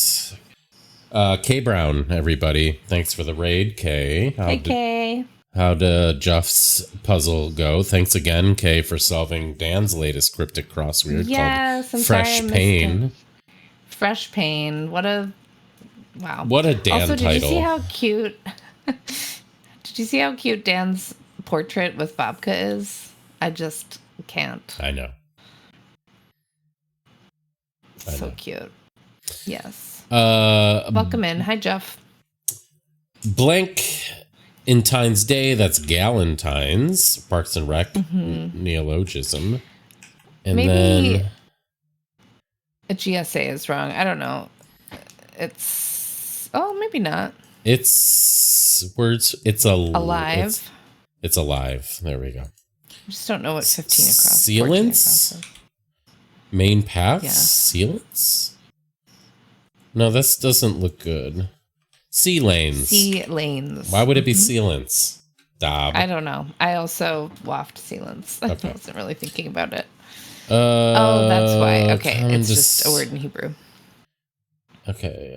Kay Brown, everybody. Thanks for the raid, Kay. Hey, Kay. How'd Jeff's puzzle go? Thanks again, Kay, for solving Dan's latest cryptic crossword called I'm Fresh sorry I missed Pain. it. Fresh Pain. What a Wow. What a Dan also, did title. you see how cute? Did you see how cute Dan's portrait with Babka is? I just can't. I know. So cute. Yes. Uh, Welcome in. Hi, Jeff. Blank in Times Day. That's Galentine's. Parks and Rec. Neologism. And Maybe then a GSA is wrong. I don't know. It's maybe not. it's words. It's Alive. It's alive. There we go. I just don't know what 15 across. 14 Sealants. across is. Main paths. Yeah. Sealants. No, this doesn't look good. Sea lanes. Sea lanes. Why would it be sealants? Dob. I don't know. I also waft sealants. Okay. I wasn't really thinking about it. Oh, that's why. Okay, common it's just a word in Hebrew. Okay.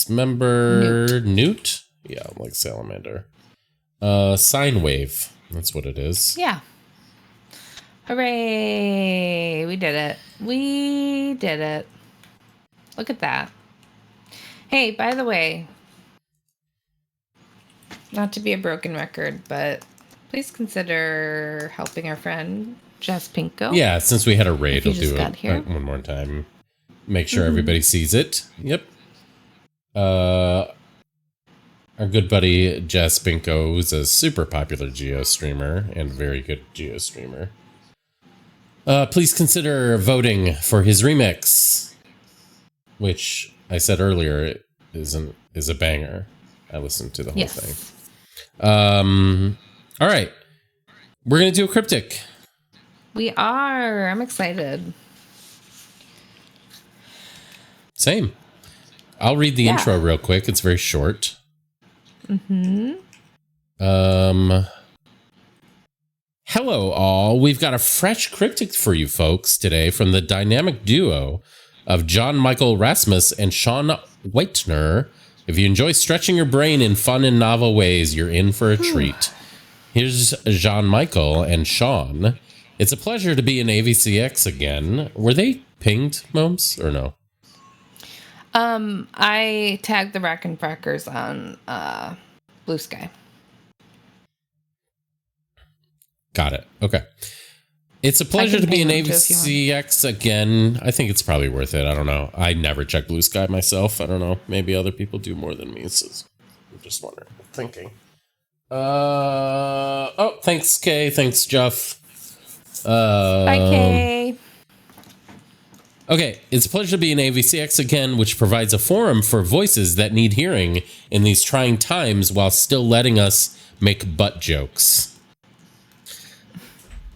Member Newt? Yeah, like salamander. Sine wave. That's what it is. Yeah. Hooray! We did it. We did it. Look at that. Hey, by the way, not to be a broken record, but please consider helping our friend Jess Pinko. Yeah, since we had a raid, If you we'll just do got it here. one more time. Make sure everybody sees it. Yep. Our good buddy Jess Pinko is a super popular Geo streamer and very good Geo streamer. Please consider voting for his remix, which I said earlier is a banger. I listened to the whole thing. All right, we're gonna do a cryptic. We are. I'm excited. Same. I'll read the intro real quick. It's very short. Hello, all. We've got a fresh cryptic for you folks today from the dynamic duo of John Michael Rasmus and Sean Whitener. If you enjoy stretching your brain in fun and novel ways, you're in for a treat. Here's Jean Michael and Sean. It's a pleasure to be in avcx again. Were they pinged, Moms, or no? I tagged the rackenfrackers on Blue Sky. Got it. Okay. It's a pleasure to be in ping them too if you want. avcx again. I think it's probably worth it. I don't know. I never check Blue Sky myself. I don't know. Maybe other people do more than me. So I'm just wondering. Thinking. Thanks, Kay. Thanks, Jeff. Bye, Kay. Okay, it's a pleasure to be in avcx again, which provides a forum for voices that need hearing in these trying times while still letting us make butt jokes.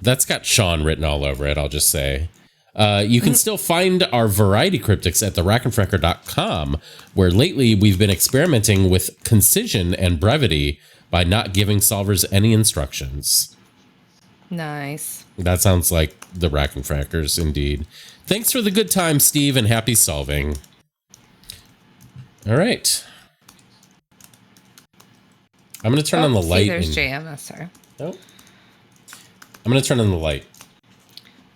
That's got Sean written all over it, I'll just say. You can still find our variety cryptics at therackenfracker.com, where lately we've been experimenting with concision and brevity by not giving solvers any instructions. Nice. That sounds like the Rackenfrackers, indeed. Thanks for the good time, Steve, and happy solving. All right. I'm going to turn on the light. There's JMSR. Oh. I'm going to turn on the light.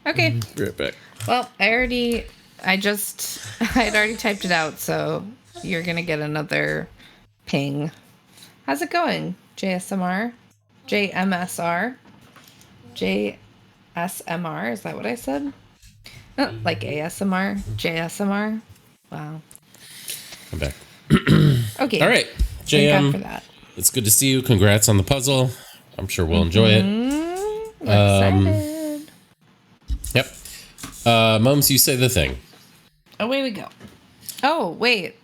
Okay. Be right back. Well, I'd already typed it out, so you're going to get another ping. How's it going? JSMR? JMSR? JSMR? Is that what I said? Oh, like ASMR? JSMR? Wow. I'm back. Okay. All right. Thank God JM, for that. it's good to see you. Congrats on the puzzle. I'm sure we'll enjoy it. We're excited. Yep. Mums, you say the thing. Away we go. Oh, wait.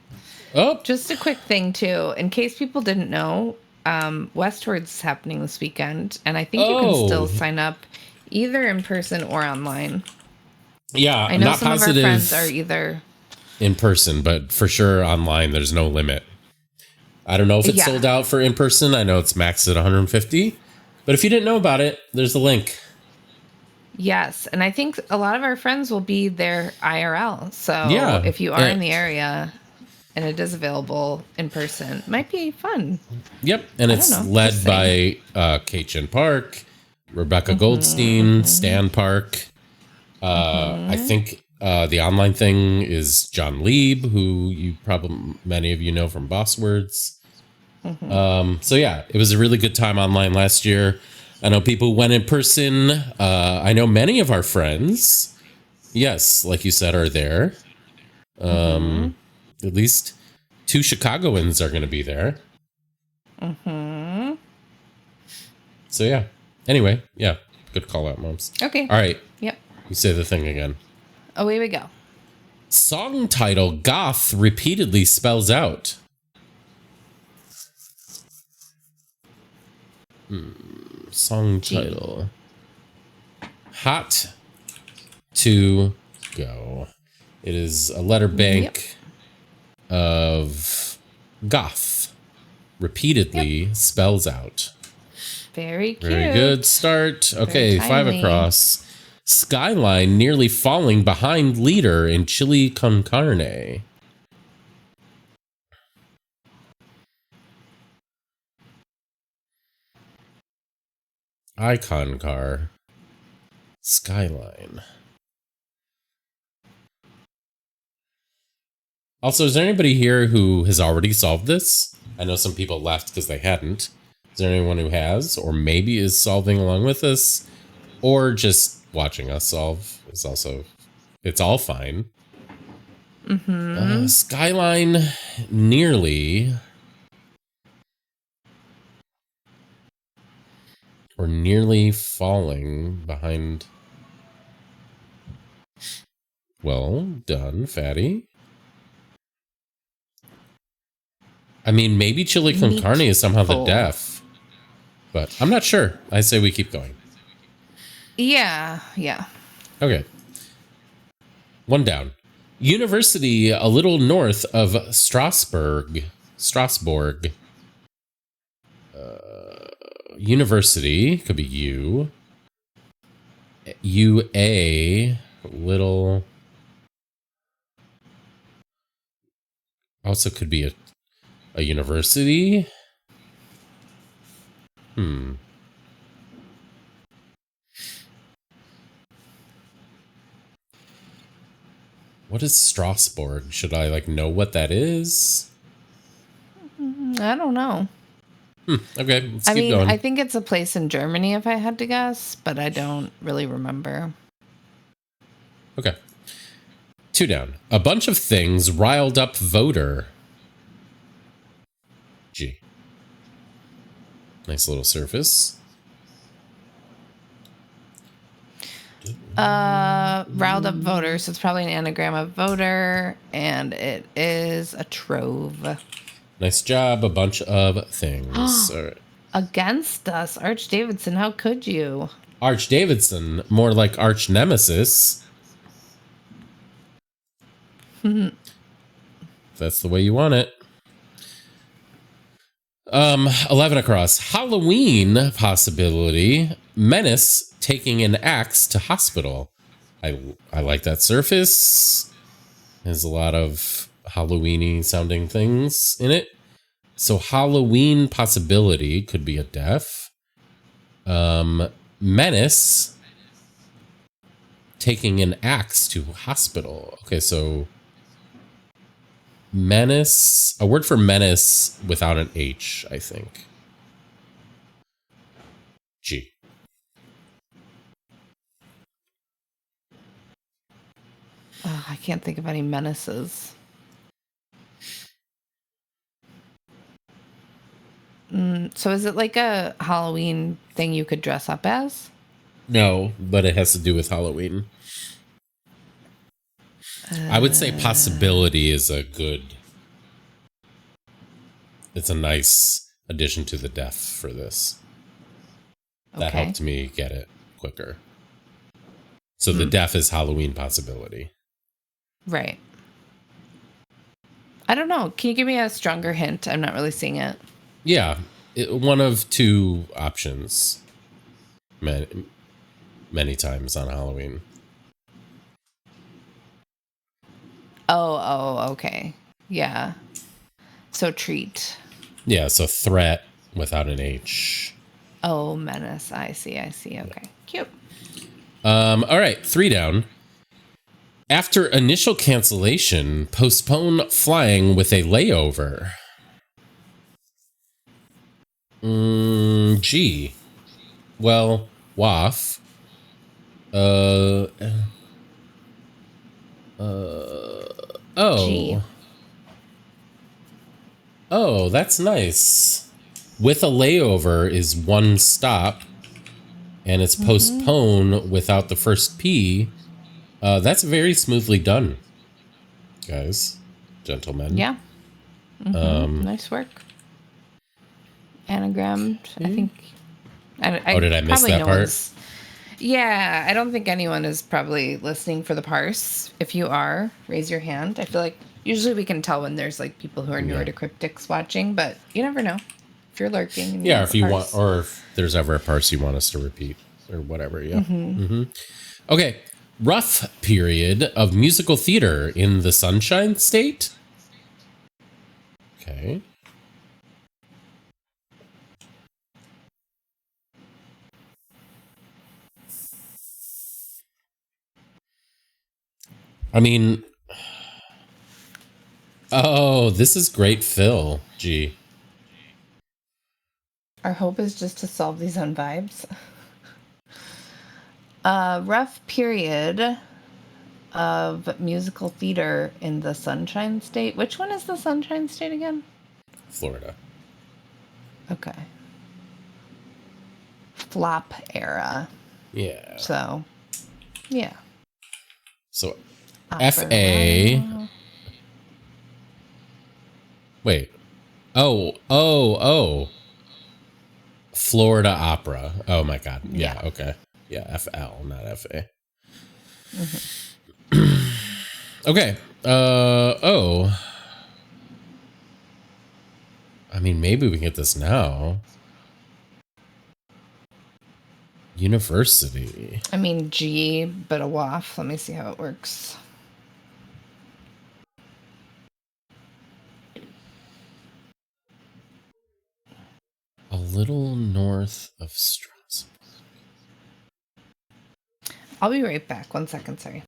Oh, Just a quick thing, too. In case people didn't know, Westward's happening this weekend, and I think you can still sign up either in person or online. yeah. I I'm know not some of our positive friends are either... in person, but for sure online, there's no limit. I don't know if it's sold out for in person. I know it's maxed at 150. But if you didn't know about it, there's the link. Yes, and I think a lot of our friends will be there IRL. So if you are in the area and it is available in person, it might be fun. Yep, and it's led by Kachin Park, Rebecca Goldstein, Stan Park. I think The online thing is John Lieb, who many of you know from Boss Words. So yeah, it was a really good time online last year. I know people went in person. I know many of our friends, yes, like you said, are there. At least 2 Chicagoans are going to be there. So yeah. Anyway, yeah. Good call out, moms. Okay. All right. Yep. You say the thing again. Away we go. Song title goth repeatedly spells out. Song title. Hot to go. It is a letter bank of goth. Repeatedly spells out. Very cute. Very good start. Okay, Very 5 timely. across. Skyline nearly falling behind leader in chili con carne. Icon car. Skyline. Also, is there anybody here who has already solved this? I know some people left because they hadn't. Is there anyone who has, or maybe is solving along with us, or just watching us solve? Is also, it's all fine. Skyline nearly, or nearly falling behind. Well done, Fatty. I mean, maybe chili con carne is somehow the deaf, but I'm not sure. I say we keep going. Yeah. Okay. 1 down. University a little north of Strasbourg. University could be U. UA little. Also could be a university. What is Strasbourg? Should I know what that is? I don't know. Okay, let's keep going. I think it's a place in Germany if I had to guess, but I don't really remember. Okay. 2 down. A bunch of things riled up voter. G. Nice little surface. Riled up voters. So it's probably an anagram of voter, and it is a trove. Nice job. A bunch of things. All right. Against us, Arch Davidson. How could you? Arch Davidson, more like arch nemesis. That's the way you want it. 11 across. Halloween possibility. Menace taking an axe to hospital. I like that surface. There's a lot of Halloween-y sounding things in it. So Halloween possibility could be a def. Menace taking an axe to hospital. Okay, so menace, a word for menace without an H, I think. G. I can't think of any menaces. So is it like a Halloween thing you could dress up as? No, but it has to do with Halloween. I would say possibility is a good. It's a nice addition to the def for this. That Okay. helped me get it quicker. So the def is Halloween possibility. Right. I don't know. Can you give me a stronger hint? I'm not really seeing it. Yeah, one of 2 options. Many times on Halloween. Oh, okay. Yeah. So treat. Yeah, so threat without an H. Oh, menace. I see. Okay. Cute. All right, 3 down. After initial cancellation, postpone flying with a layover. G. Well, WAF. G. Oh, that's nice. With a layover is one stop, and it's postpone without the first P. That's very smoothly done, guys, gentlemen. Yeah. Nice work. Anagrammed, I think. Did I miss probably that part? Yeah, I don't think anyone is probably listening for the parse. If you are, raise your hand. I feel like usually we can tell when there's like people who are newer to cryptics watching, but you never know. If you're lurking. And Yeah, if you want, or if there's ever a parse you want us to repeat or whatever. Yeah. Okay. Rough period of musical theater in the Sunshine State. Okay. I mean, oh, this is great fill. Gee. Our hope is just to solve these on vibes. Rough period of musical theater in the Sunshine State. Which one is the Sunshine State again? Florida. Okay. Flop era. Yeah. So, yeah. So, Opera. FA. Wait. Oh. Florida Opera. Oh my God. Yeah. Okay. Yeah. FL, not FA. Okay. I mean, maybe we can get this now. University. I mean, G, but a WAF. Let me see how it works. A little north of Strasbourg. I'll be right back. 1 second, sorry.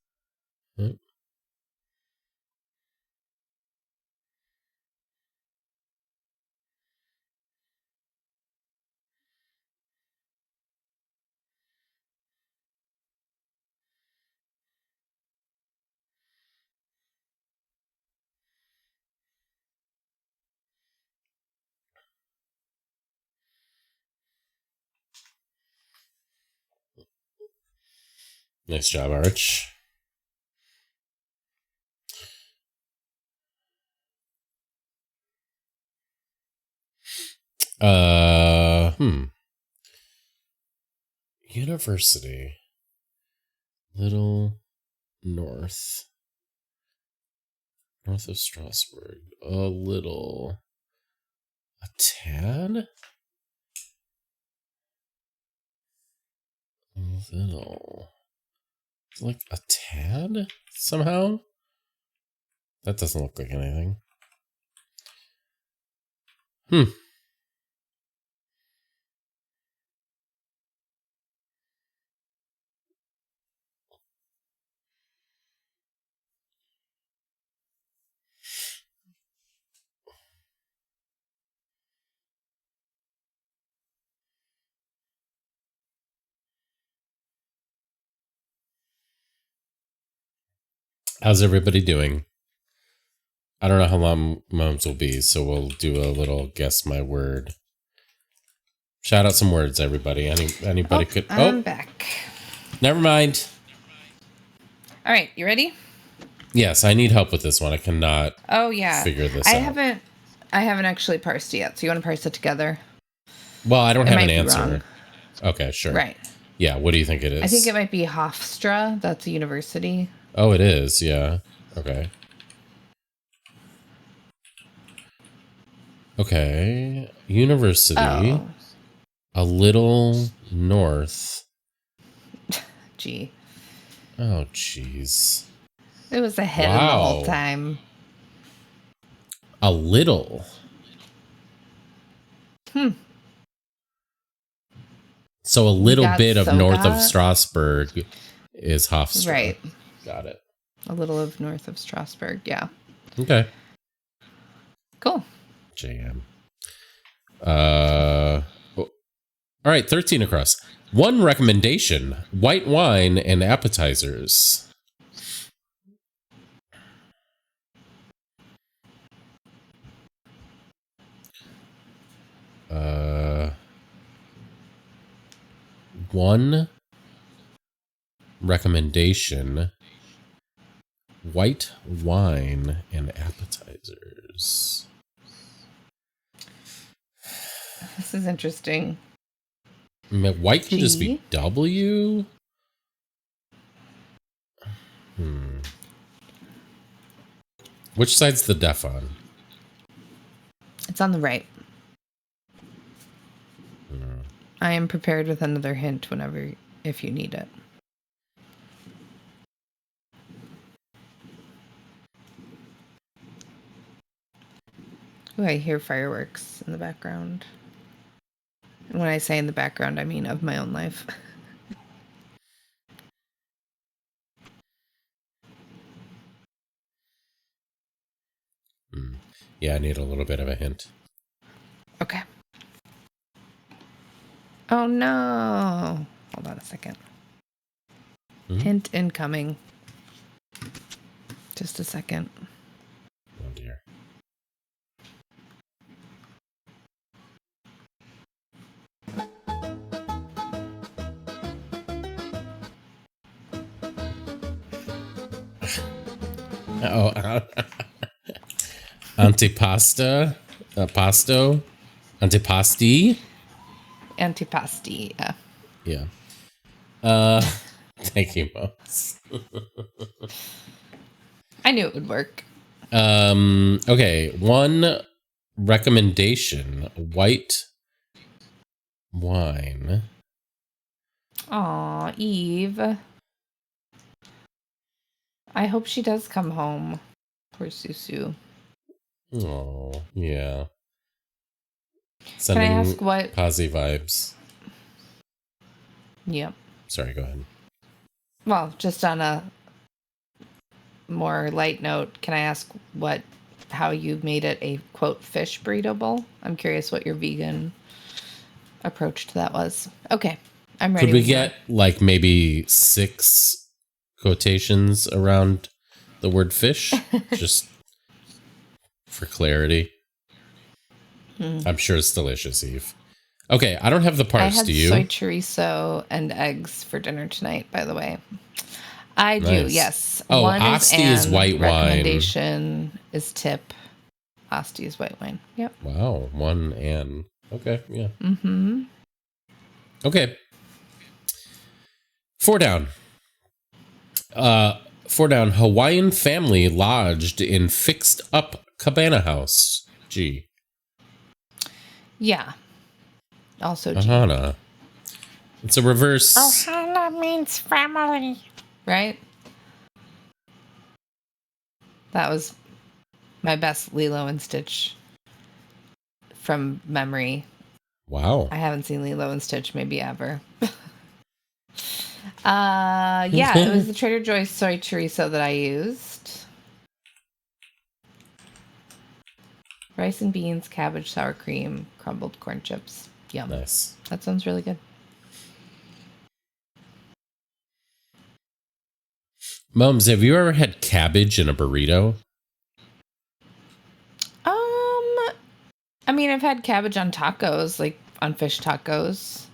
Nice job, Arch. University. Little north. North of Strasbourg. A little. A tad? A little. Like a tad? Somehow? That doesn't look like anything. How's everybody doing? I don't know how long moments will be, so we'll do a little guess my word. Shout out some words, everybody. Anybody could. I'm back. Never mind. All right, you ready? Yes, I need help with this one. I cannot. Oh yeah. Figure this I out. haven't actually parsed it yet. So you want to parse it together? Well, I don't have an answer. Wrong. Okay, sure. Right. Yeah. What do you think it is? I think it might be Hofstra. That's a university. Oh, it is. Yeah. Okay. Okay. University. Oh. A little north. Gee. Oh, jeez. It was a hit the whole time. A little. So a little bit of north of Strasbourg is Hofstra. Right. Got it. A little of north of Strasbourg. Yeah. Okay. Cool. JM. All right, 13 across. One recommendation: white wine and appetizers. One recommendation: white wine and appetizers. This is interesting. I mean, white can just be G. W. Which side's the def on? It's on the right. I am prepared with another hint whenever, if you need it. Ooh, I hear fireworks in the background. And when I say in the background, I mean of my own life. Yeah, I need a little bit of a hint. Okay. Oh no. Hold on a second. Hint incoming. Just a second. Oh dear. Antipasta, pasto, antipasti. Antipasti. Yeah. Yeah. Thank you, Mos. I knew it would work. Okay, one recommendation: white wine. Aw, Eve. I hope she does come home. Poor Susu. Oh, yeah. Can Sending I ask what? posy vibes. Yep. Sorry, go ahead. Well, just on a more light note, can I ask how you made it a quote fish burrito bowl? I'm curious what your vegan approach to that was. Okay, I'm ready. Could we when you get like maybe 6 quotations around the word fish? Just for clarity. I'm sure it's delicious, Eve. Okay, I don't have the are. I parts. had Do you? soy chorizo and eggs for dinner tonight, by the way. I do, Nice. yes. Oh, One Asti is white wine. recommendation is tip. Asti is white wine. Yep. Wow, 1 and. Okay, yeah. Mm-hmm. Okay. 4 down. 4 down. Hawaiian family lodged in fixed up cabana house. G. Yeah. Also G. Ahana. It's a reverse. Ohana means family. Right? That was my best Lilo and Stitch from memory. Wow. I haven't seen Lilo and Stitch maybe ever. Yeah, it was the Trader Joe's soy chorizo that I used. Rice and beans, cabbage, sour cream, crumbled corn chips. Yum. Nice. That sounds really good. Mums, have you ever had cabbage in a burrito? I mean, I've had cabbage on tacos, like on fish tacos.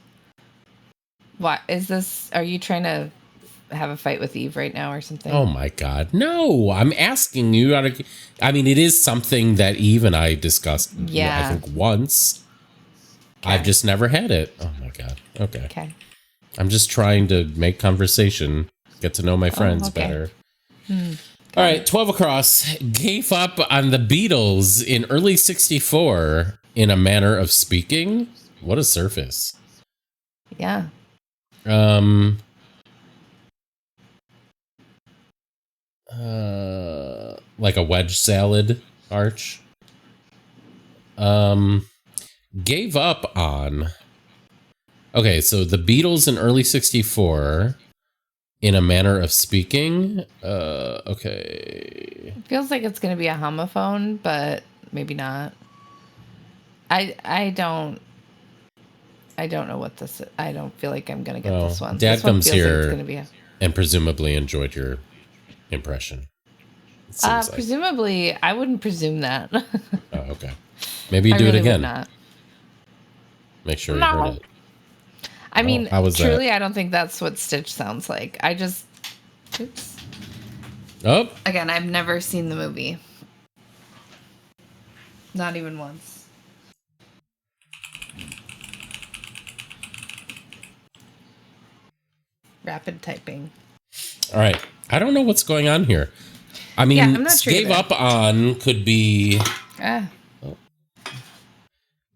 What is this? Are you trying to have a fight with Eve right now or something? Oh my God. No, I'm asking you. I mean, it is something that Eve and I discussed, Yeah. I think once. Okay. I've just never had it. Oh my God. Okay. Okay. I'm just trying to make conversation, get to know my friends okay. better. All right, 12 across. Gave up on the Beatles in early 64 in a manner of speaking. What a surface. Yeah. Like a wedge salad arch. Gave up on. Okay, so the Beatles in early 64 in a manner of speaking. Okay. It feels like it's going to be a homophone, but maybe not. I don't know what this is. I don't feel like I'm going to get Well, this one. Dad This one comes feels like it's here going to be a... and presumably enjoyed your impression. It seems like. Presumably, I wouldn't presume that. Oh, okay. Maybe you I do really it would again. not. Make sure you No. heard it. I mean, how was truly, that? I don't think that's what Stitch sounds like. I just... Oops. Oh, Again, I've never seen the movie. Not even once. Rapid typing. all right. I don't know what's going on here. I mean, Yeah, I'm not sure gave either. up on could be Ah,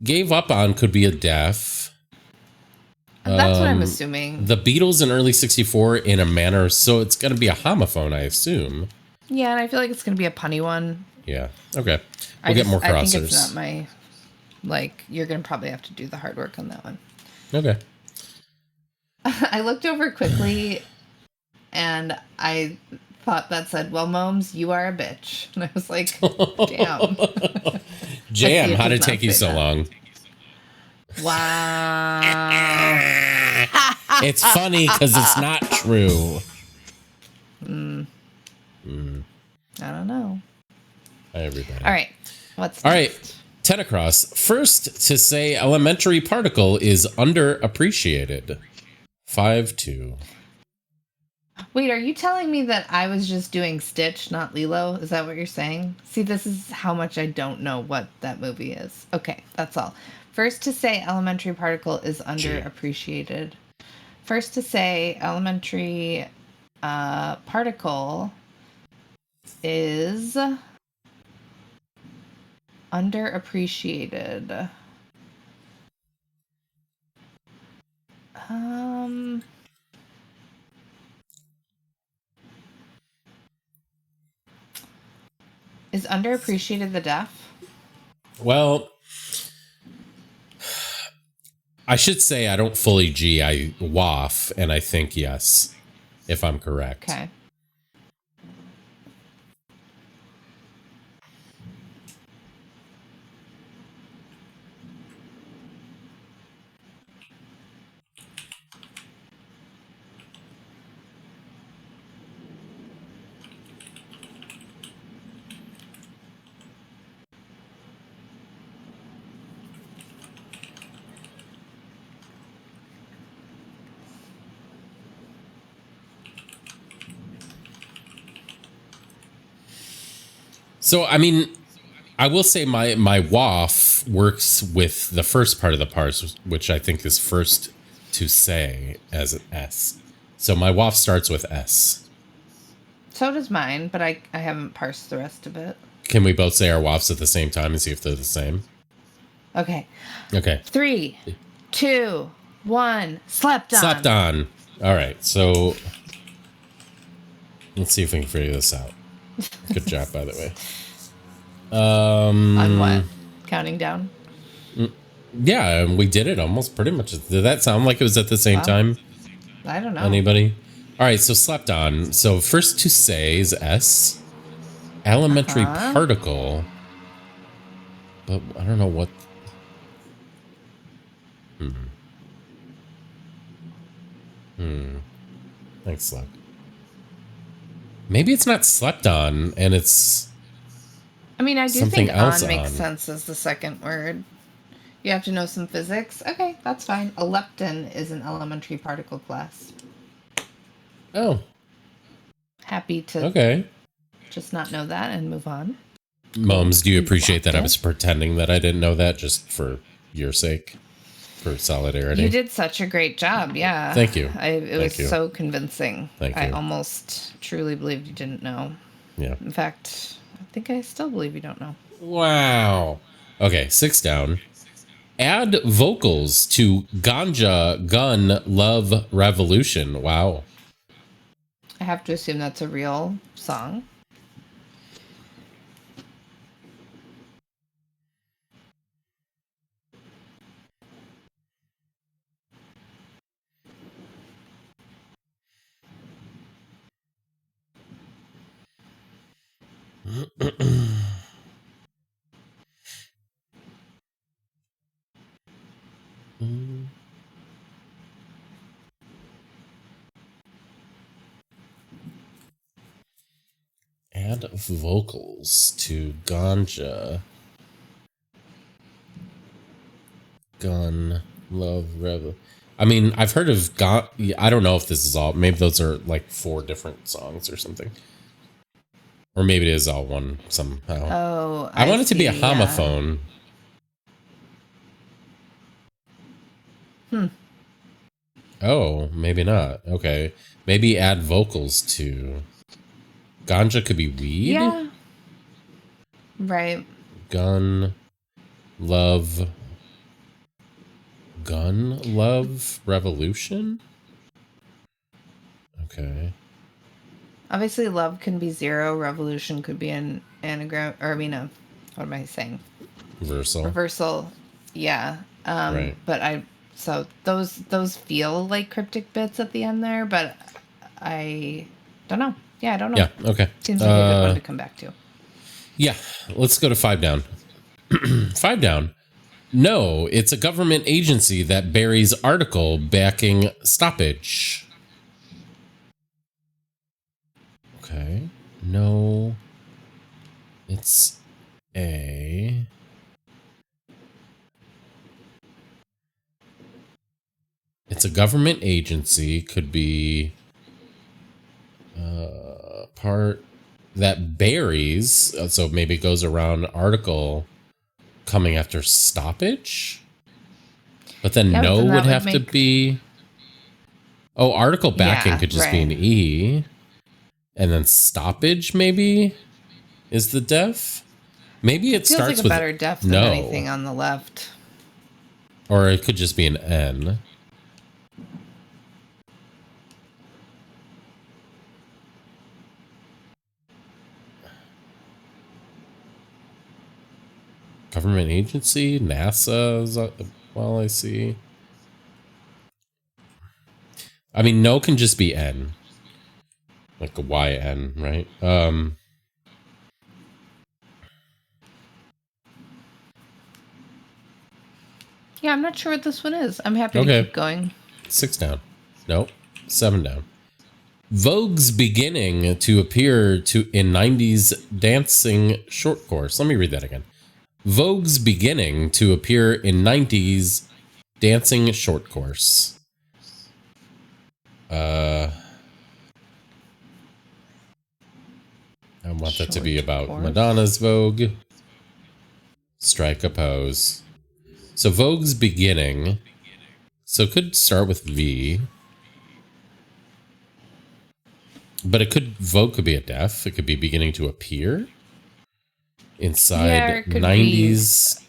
gave up on could be a deaf. that's what I'm assuming. The Beatles in early '64 in a manner, so it's going to be a homophone, I assume. Yeah, and I feel like it's going to be a punny one. Yeah. Okay. We'll get more crossers. I think it's not my... Like, you're going to probably have to do the hard work on that one. Okay. I looked over quickly, and I thought that said, well, Momes, you are a bitch. And I was like, damn. Jam, it how did does it not take you say so that. long? Wow. It's funny because it's not true. I don't know. Hi, everybody. All right. What's All next? right. 10 across. First to say elementary particle is underappreciated. 5-2. Wait, are you telling me that I was just doing Stitch, not Lilo? Is that what you're saying? See, this is how much I don't know what that movie is. Okay, that's all. First to say elementary particle is underappreciated. First to say elementary particle is underappreciated. Is underappreciated the deaf? Well, I should say I don't fully G, I waff, and I think yes, if I'm correct. Okay. So, I mean, I will say my waff works with the first part of the parse, which I think is first to say as an S. So my waff starts with S. So does mine, but I haven't parsed the rest of it. Can we both say our waffs at the same time and see if they're the same? Okay. Okay. 3, 2, 1. Slept on. Slept on. All right. So let's see if we can figure this out. Good job, by the way. On what? Counting down? Yeah, we did it almost pretty much. Did that sound like it was at the same time? I don't know. Anybody? All right, so slept on. So first to say is S. Elementary particle. But I don't know what. Thanks, Luck. Maybe it's not slept on, and it's. I mean, I do something think else on makes on. sense as the second word. You have to know some physics. Okay, that's fine. A lepton is an elementary particle class. Oh, Happy to okay. just not know that and move on. Moms, do you appreciate that I Yeah. was pretending that I didn't know that just for your sake? For solidarity. You did such a great job. Yeah. Thank you. It was you. so convincing. Thank I you. almost truly believed you didn't know. Yeah. In fact, I think I still believe you don't know. Wow. Okay, 6 down. Add vocals to Ganja Gun Love Revolution. Wow. I have to assume that's a real song. Add vocals to ganja. Gun, love, rev. I mean, I've heard of I don't know if this is all. Maybe those are like 4 different songs or something. Or maybe it is all one somehow. Oh, I want it to be a see, yeah. homophone. Oh, maybe not. Okay. Maybe add vocals to. Ganja could be weed? Yeah. Right. Gun, love, revolution? Okay. Obviously, love can be 0. Revolution could be an anagram. Or, I mean, what am I saying? Reversal. Yeah. Right. But so those feel like cryptic bits at the end there, but I don't know. Yeah, I don't know. Yeah, okay. Seems like a good one to come back to. Yeah, let's go to 5 down. 5 down. No, it's a government agency that buries article backing stoppage. Okay. No, it's a... It's a government agency. Could be part that buries. So maybe it goes around article coming after stoppage. But then Yeah, but no then that would would have to make- be. Oh, article backing Yeah, could just be an E. And then stoppage maybe is the def. Maybe it Feels starts like a with better depth than no. anything on the left. Or it could just be an N. Government agency, NASA, well, I see. I mean, no can just be N. Like a YN, right? Yeah, I'm not sure what this one is. I'm happy Okay. to keep going. 6 down. Nope. 7 down. Vogue's beginning to appear in 90s dancing short course. Let me read that again. Vogue's beginning to appear in 90s dancing short course. I want that to be about Madonna's Vogue. Strike a pose. So Vogue's beginning. So it could start with V. But Vogue could be a def. It could be beginning to appear. Inside 90s.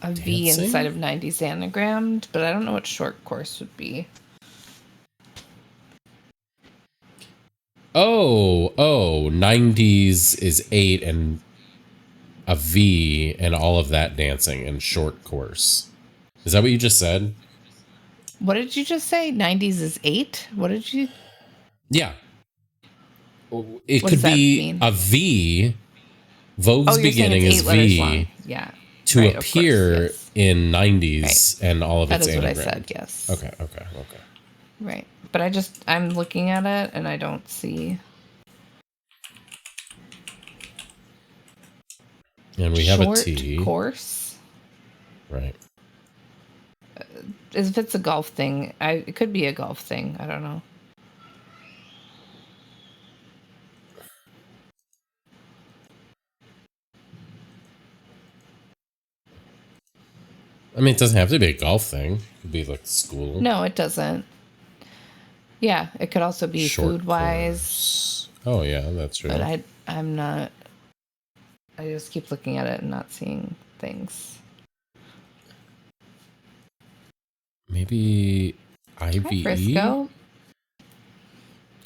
A V dancing? inside of 90s anagrammed, but I don't know what short course would be. Oh, 90s is 8 and a V and all of that dancing and short course. Is that what you just said? What did you just say? 90s is 8? What did you? Yeah. It What could does that be mean? a V. Vogue's you're saying beginning it's is 8 letters V long. Yeah. to Right, of appear course, yes. in 90s and all of That its is what I anagram. said, yes. Okay. Right. But I'm looking at it and I don't see. And we have a Short T. course? Right. If it's a golf thing, it could be a golf thing. I don't know. I mean, it doesn't have to be a golf thing. It could be like school. No, it doesn't. Yeah, it could also be Short food wise. course. Oh, yeah, that's true. But I'm not. I just keep looking at it and not seeing things. Maybe Hi, IVE? Frisco.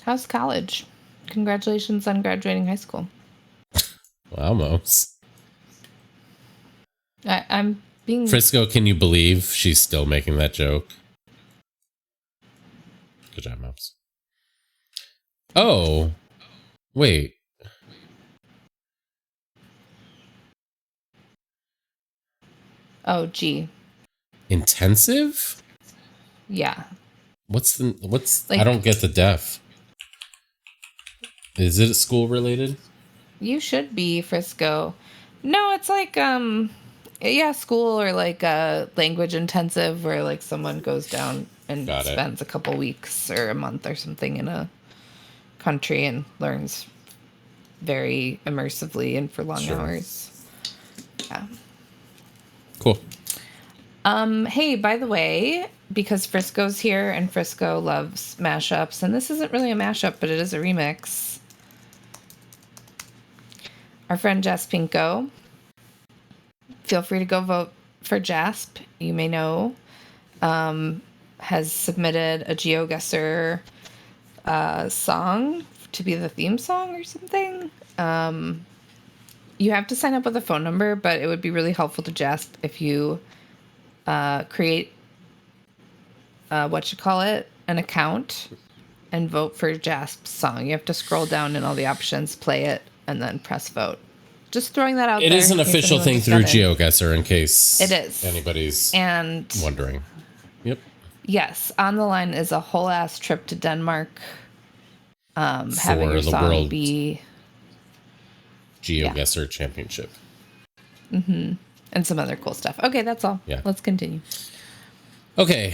How's college? Congratulations on graduating high school. Well, almost. I'm being. Frisco, can you believe she's still making that joke? Good job, Mops. Oh, wait. Oh, G. Intensive? Yeah. What's Like, I don't get the def. Is it school related? you should be, Frisco. No, it's like, yeah, school or like language intensive where like someone goes down and Got it. spends a couple weeks or a month or something in a country and learns very immersively and for long Sure. hours. Yeah. Cool. Hey, by the way, because Frisco's here and Frisco loves mashups, and this isn't really a mashup, but it is a remix. Our friend Jess Pinko, feel free to go vote for Jasp. You may know, has submitted a GeoGuessr song to be the theme song or something. You have to sign up with a phone number, but it would be really helpful to Jasp if you create an account and vote for Jasp's song. You have to scroll down in all the options, play it, and then press vote. Just throwing that out there. It is an in case official anyone thing just through got in. GeoGuessr in case It is. anybody's And wondering. Yep. yes, on the line is a whole ass trip to Denmark. Having For your the song World be GeoGuessr Championship. and some other cool stuff. Okay, that's all. Yeah. Let's continue. Okay,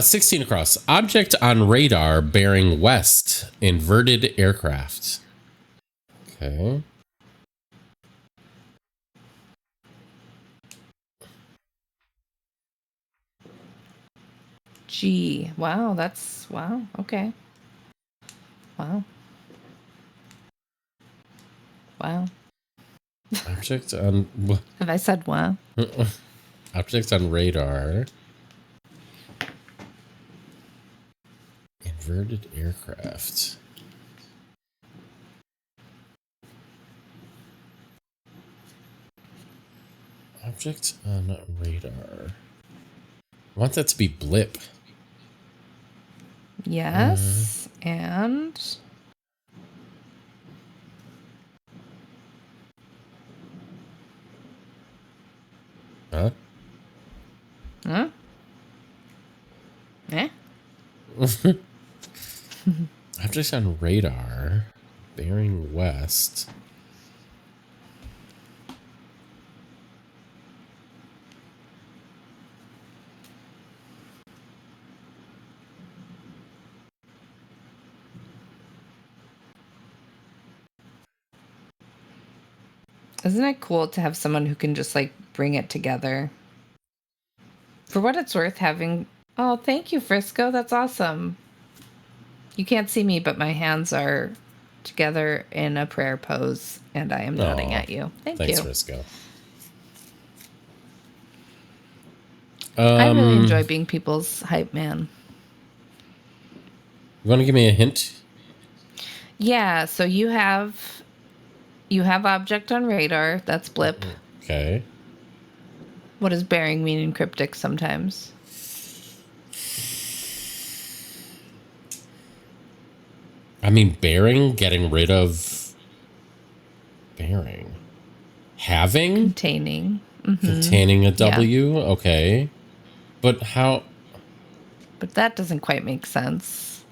16 across. Object on radar bearing west. Inverted aircraft. Okay. G. Wow, wow. Okay. Wow. Wow. Object on Have I said wow? object on radar. Inverted aircraft. Object on radar. I want that to be blip. Yes. And Huh? huh? Eh? Object on radar bearing west. Isn't it cool to have someone who can just like bring it together? For what it's worth, having. Oh, thank you, Frisco. That's awesome. You can't see me, but my hands are together in a prayer pose, and I am nodding Aw, at you. Thanks, you. Risco. I really enjoy being people's hype man. You want to give me a hint? Yeah, so you have object on radar. That's blip. Okay. What does bearing mean in cryptic sometimes? I mean, bearing, getting rid of bearing. Having? Containing. Mm-hmm. Containing a W? Yeah. Okay. But how? But that doesn't quite make sense.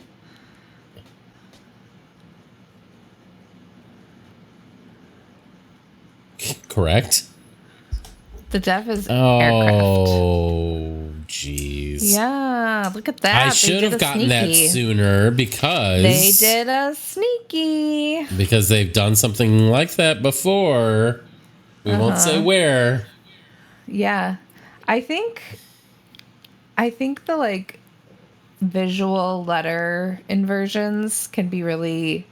Correct? The def is aircraft. Oh, jeez. Yeah, look at that. I should have gotten that sooner because... They did a sneaky. Because they've done something like that before. We won't say where. Yeah. I think the like visual letter inversions can be really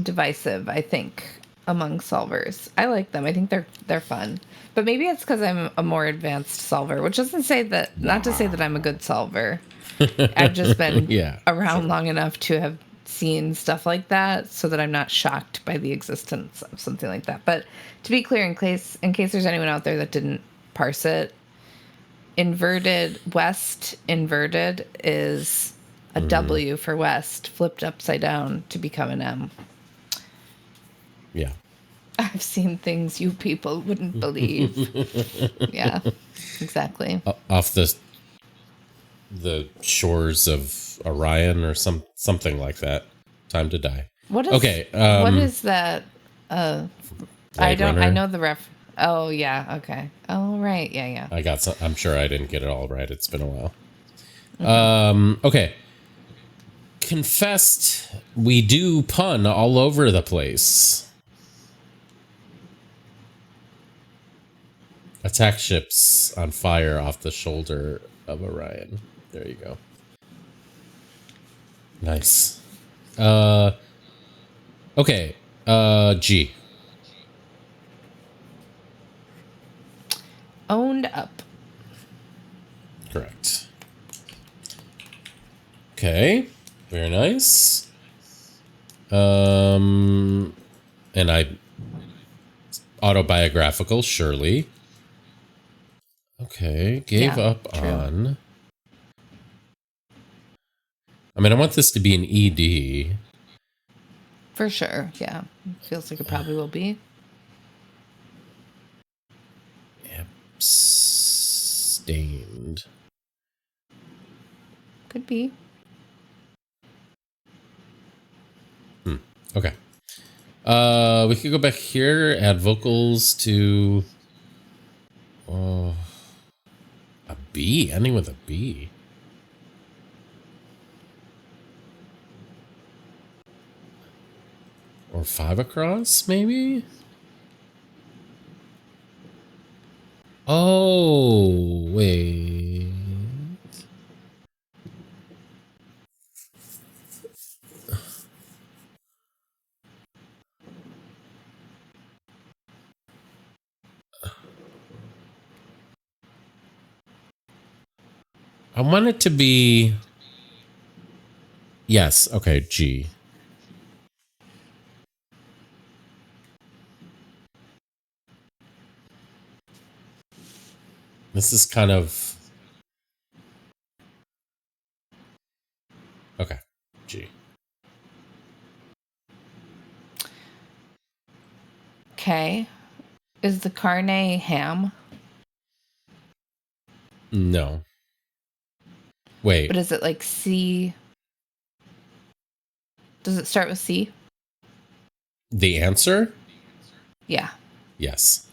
divisive, I think, among solvers. I like them. I think they're fun. But maybe it's because I'm a more advanced solver, which doesn't say that, not to say that I'm a good solver. I've just been around long enough to have seen stuff like that so that I'm not shocked by the existence of something like that. But to be clear, in case there's anyone out there that didn't parse it, inverted west inverted is a W for west flipped upside down to become an M. Yeah. I've seen things you people wouldn't believe. Yeah, exactly. Off the shores of Orion or something like that. Time to die. What is Okay. what is that? I Blade don't. I Runner. know the ref. Oh yeah. Okay. Oh right. Yeah. Yeah. I got some. I'm sure I didn't get it all right. It's been a while. Okay. Confessed, we do pun all over the place. Attack ships on fire off the shoulder of Orion. There you go. Nice. Okay. G. Owned up. Correct. Okay. Very nice. And I autobiographical, surely. Okay. Gave Yeah, up true. on. I mean, I want this to be an ED. For sure. Yeah. Feels like it probably will be. Abstained. Could be. Okay. We could go back here, add vocals to a B, ending with a B. Or 5 across, maybe? Oh, wait. I want it to be... Yes, okay, G. This is kind of... Okay, G. Okay. Is the carne ham? No. Wait, But is it like C? Does it start with C? the answer? Yeah. Yes.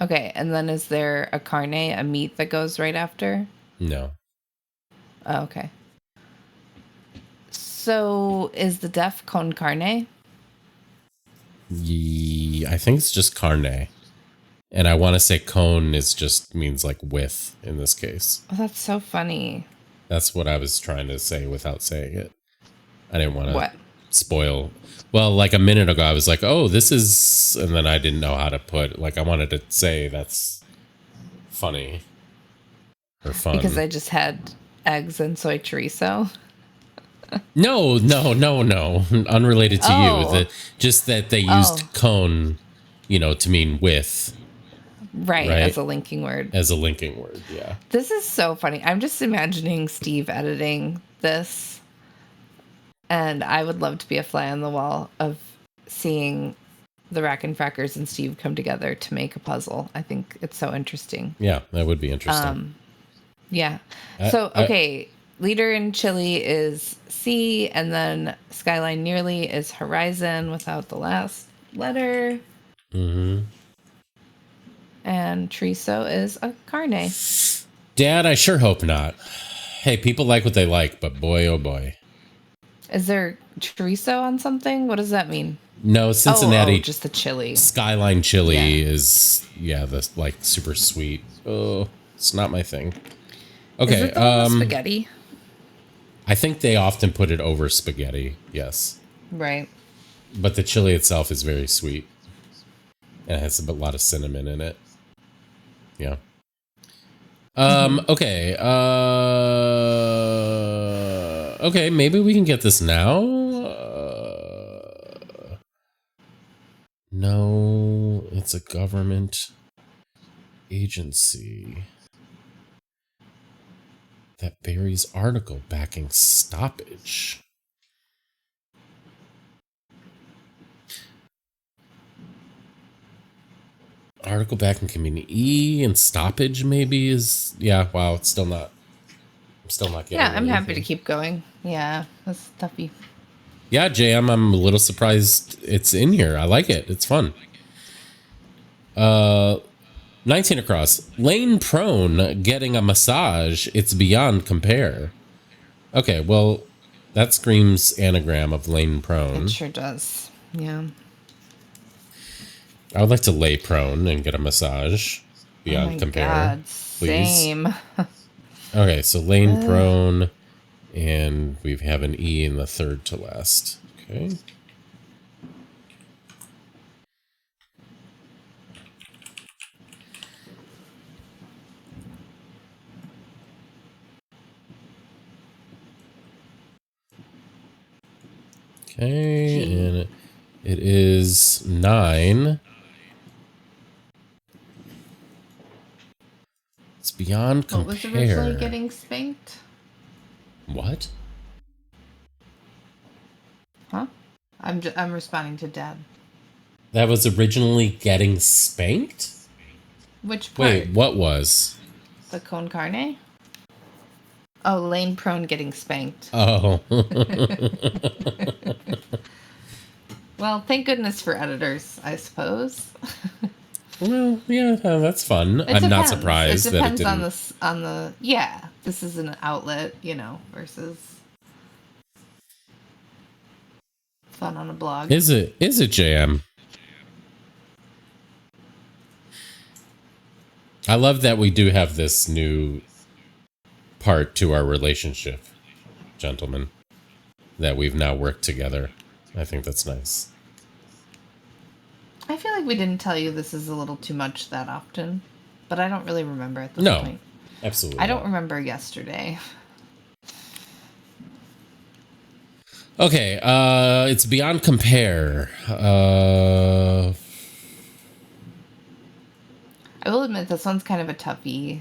Okay. And then is there a carne, a meat that goes right after? No. Oh, okay. So is the def con carne? I think it's just carne. And I want to say cone is just means like with in this case. Oh, that's so funny. That's what I was trying to say without saying it. I didn't want to What? spoil. Well, like a minute ago, I was like, oh, this is. And then I didn't know how to put. Like, I wanted to say that's funny or fun. Because I just had eggs and soy chorizo. No. Unrelated to Oh. you. Just that they used cone, to mean with. Right, Right. as a linking word. As a linking word, yeah. This is so funny. I'm just imagining Steve editing this. And I would love to be a fly on the wall of seeing the Rackenfrackers and Steve come together to make a puzzle. I think it's so interesting. Yeah, that would be interesting. Yeah. So, okay. Leader in Chile is C, and then Skyline Nearly is Horizon without the last letter. Mm-hmm. And Chorizo is a carne. Dad, I sure hope not. Hey, people like what they like, but boy, oh boy. Is there chorizo on something? What does that mean? No, Cincinnati. Just the chili. Skyline chili is, the like super sweet. Oh, it's not my thing. Okay. Is it the one with spaghetti? I think they often put it over spaghetti. Yes. Right. But the chili itself is very sweet. And it has a lot of cinnamon in it. Yeah. Okay. Okay, maybe we can get this now. No, it's a government agency that buries article backing stoppage. particle vacuum can mean E, and stoppage maybe is, yeah, wow, it's still not, I'm still not getting Yeah, I'm happy to anything. keep going. Yeah, that's toughy. Yeah, JM, I'm a little surprised it's in here. I like it. It's fun. 19 across. Lane prone getting a massage. It's beyond compare. Okay, well, that screams anagram of lane prone. It sure does. Yeah. I would like to lay prone and get a massage. Beyond Oh my compare. God, Please. same. Okay, so lane prone, and we have an E in the third to last. Okay. Okay, Gee. and it is 9. It's beyond compare. What was originally getting spanked? What? Huh? I'm responding to Dad. That was originally getting spanked? Which part? Wait, what was? The con carne? Oh, lane prone getting spanked. Oh. Well, thank goodness for editors, I suppose. Well, yeah, that's fun. It I'm not depends. surprised It that it depends didn't. on the yeah. This is an outlet, versus fun on a blog. Is it JM? I love that we do have this new part to our relationship, gentlemen, that we've now worked together. I think that's nice. I feel like we didn't tell you this is a little too much that often, but I don't really remember at this No, point. absolutely. I don't not. remember yesterday. Okay, it's beyond compare. I will admit this one's kind of a toughie.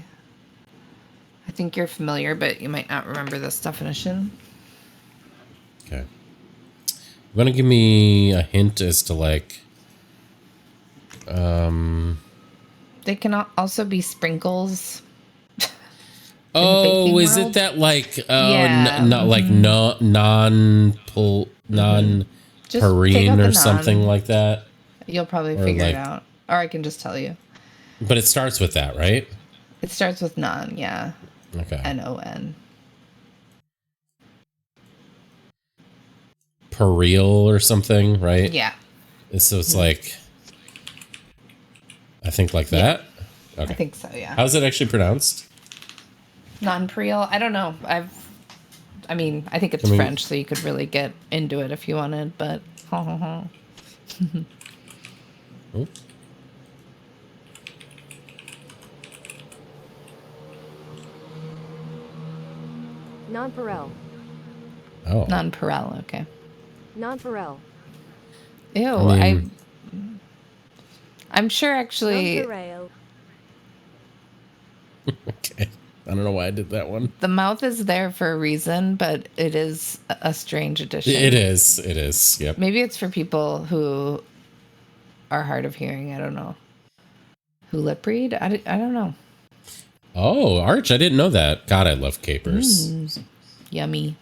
I think you're familiar, but you might not remember this definition. Okay. You want to give me a hint as to like, They can also be sprinkles. oh, baking is world? it that like, Yeah, not like no non-perine Just take out the or something non. like that? You'll probably Or figure like- it out. Or I can just tell you. But it starts with that, right? It starts with non, yeah. Okay. N-O-N. Peril or something, right? Yeah, So it's like, I think like that. I Okay. think so, yeah. How's it actually pronounced? Non-Priel, I don't know. I think it's Can we- French, so you could really get into it if you wanted, but... Oh. Non-Pharrell. Oh. Non-Perel, okay. Non-Pharrell. Ew, I mean- I'm sure actually Non-Pharrell. Okay. I don't know why I did that one. the mouth is there for a reason, but it is a strange addition. It is. It is. Yep. Maybe it's for people who are hard of hearing. I don't know. Who lip read? I don't know. Oh, Arch, I didn't know that. God, I love capers. Yummy.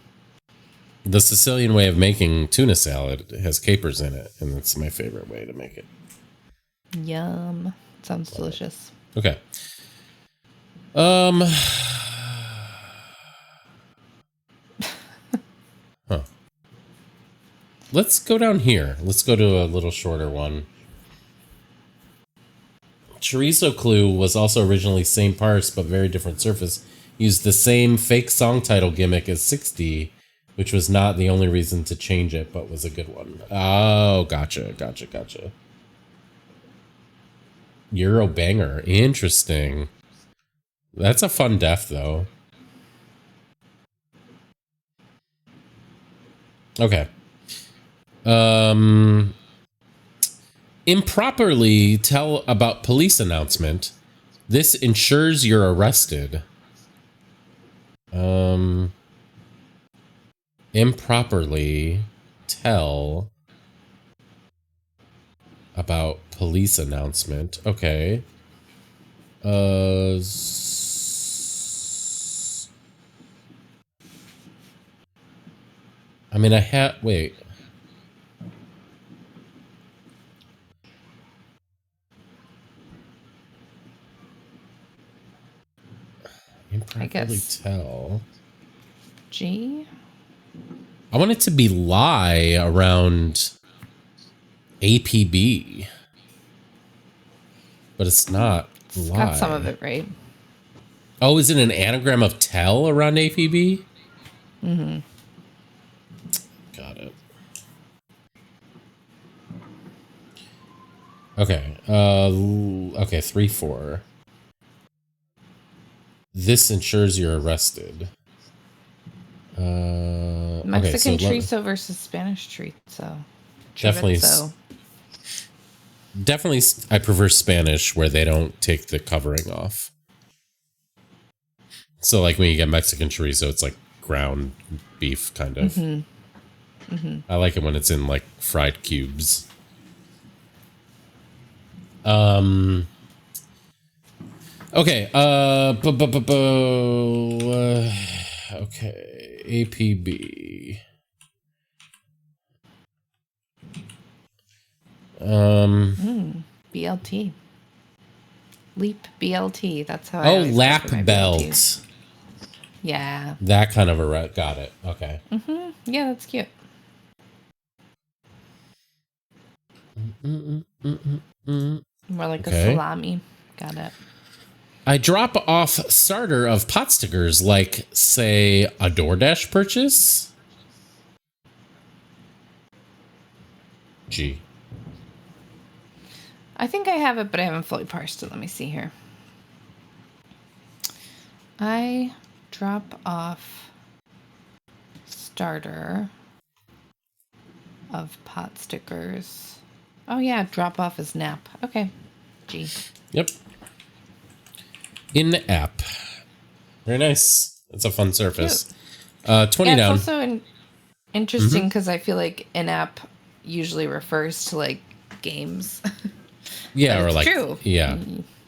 The Sicilian way of making tuna salad has capers in it, and that's my favorite way to make it. Yum. Sounds delicious. Okay. Huh. Let's go down here. Let's go to a little shorter one. Chorizo Clue was also originally same parse but very different surface. Used the same fake song title gimmick as 60, which was not the only reason to change it, but was a good one. Oh, gotcha. Euro banger. Interesting. That's a fun def, though. Okay. Improperly tell about police announcement. This ensures you're arrested. Improperly tell About police announcement. Okay. I mean, I had... Wait. I Improperly guess. tell. G? I want it to be lie around APB. But it's not It's lie. got some of it right. Oh, is it an anagram of tell around APB? Mm-hmm. Got it. Okay. Okay, 3-4. This ensures you're arrested. Mexican okay, so chorizo versus Spanish chorizo. Definitely. Chorizo. Definitely, I prefer Spanish where they don't take the covering off. So, like when you get Mexican chorizo, it's like ground beef, kind of. Mm-hmm. Mm-hmm. I like it when it's in like fried cubes. Okay. Okay. APB. BLT. Leap BLT. That's how I Oh, always lap go for my belt. BLTs. Yeah. That kind of a got it. Okay. Mm-hmm. Yeah, that's cute. More like a salami. Got it. I drop off starter of pot stickers, like, say, a DoorDash purchase. G. I think I have it, but I haven't fully parsed it. Let me see here. I drop off starter of pot stickers. Oh yeah, drop off is nap. Okay. G. Yep. In the app. Very nice. It's a fun surface. 20 down. It's also interesting because I feel like in-app usually refers to like games. Yeah, or like true. Yeah.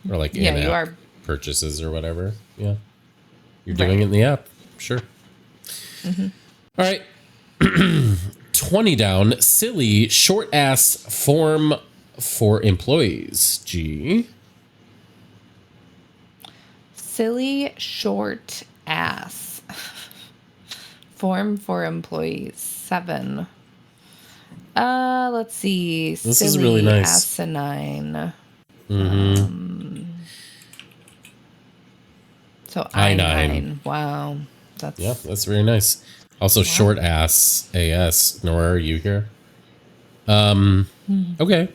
Or like in-app you are purchases or whatever. Yeah. You're doing it in the app. Sure. All right. 20 down. Silly short ass form for employees. G. Silly short ass form for employees. 7. Let's see. This Silly is really nice. asinine. So I9. Wow. That's very nice. Also short ass AS. Nora, are you here? Okay.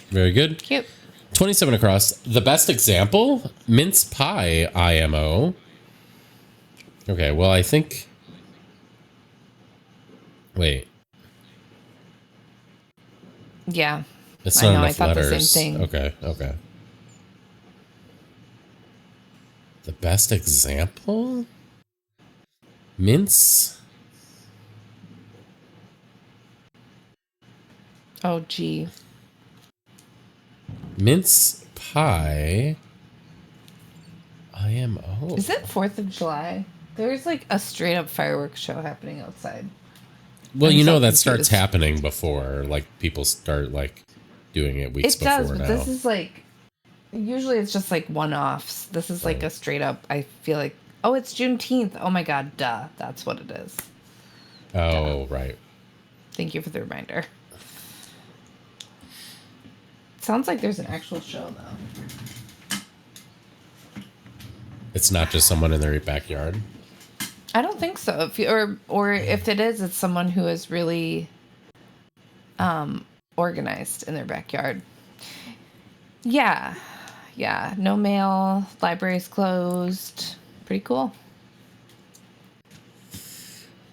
Very good. Cute. 27 across. The best example? Mince pie IMO. Okay, well, I think... Wait. Yeah. It's not enough I thought letters. the same thing. Okay. The best example? Mince? Oh, gee. Mince pie IMO. Is it 4th of July? There's like a straight up fireworks show happening outside. Well, I'm you know so that starts confused. happening before, like, people start, like, doing it weeks It before does, but now. this is like, usually it's just like one-offs. This is like a straight up, I feel like, oh, it's Juneteenth. Oh my God, duh. That's what it is. Oh, right. Thank you for the reminder. Sounds like there's an actual show though. It's not just someone in their backyard. I don't think so. If you, or if it is, it's someone who is really organized in their backyard. Yeah. No mail. Library's closed. Pretty cool.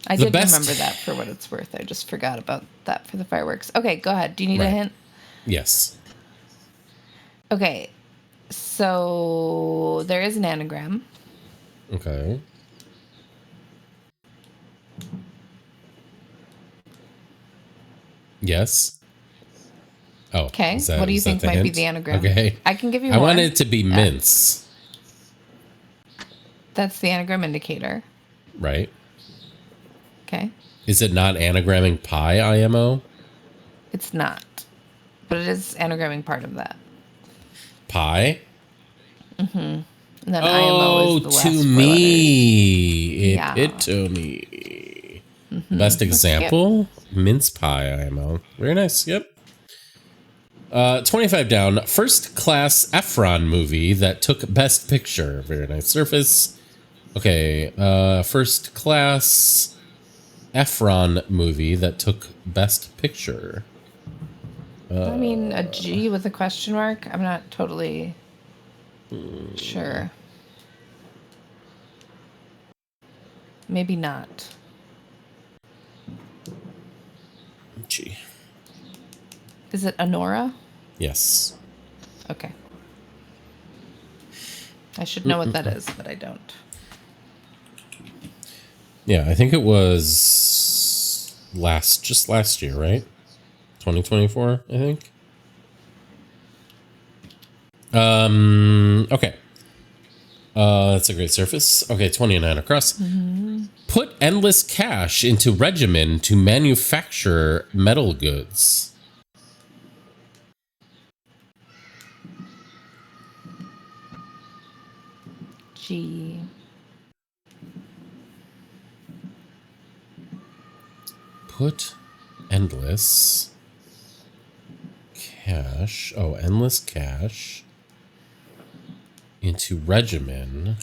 I did remember that for what it's worth. I just forgot about that for the fireworks. Okay, go ahead. Do you need a hint? Yes. Okay. So there is an anagram. Okay. Yes. Oh, Okay. is that, What do you is that think the might be hint? the anagram? Okay. I can give you I more. want it to be mince, That's the anagram indicator. right? Okay. Is it not anagramming pi, IMO? It's not, but it is anagramming part of that. Pi? And then IMO Oh, is the to last 4 letters. me. Yeah. To me. The best That's cute. example? Mince pie, IMO. Very nice. Yep. 25 down. First class Efron movie that took Best Picture. Very nice surface. Okay. First class Efron movie that took Best Picture. I mean, a G with a question mark? I'm not totally sure. Maybe not. Gee. Is it Honora? Yes. Okay. I should know what that is, but I don't. Yeah, I think it was just last year, right? 2024, I think. Okay. That's a great surface. Okay, 29 across. Put endless cash into regimen to manufacture metal goods. G. Put endless cash. Oh, endless cash into regimen.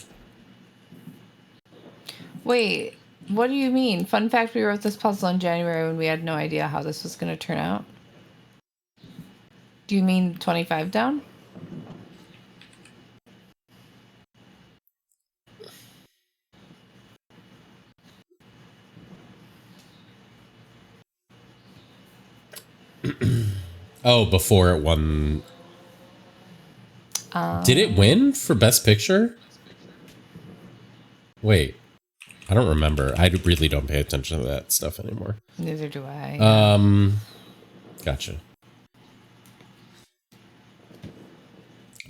Wait, what do you mean? Fun fact, we wrote this puzzle in January when we had no idea how this was going to turn out. Do you mean 25 down? Oh, before it won. Did it win for Best Picture? Wait, I don't remember. I really don't pay attention to that stuff anymore. Neither do I. Gotcha.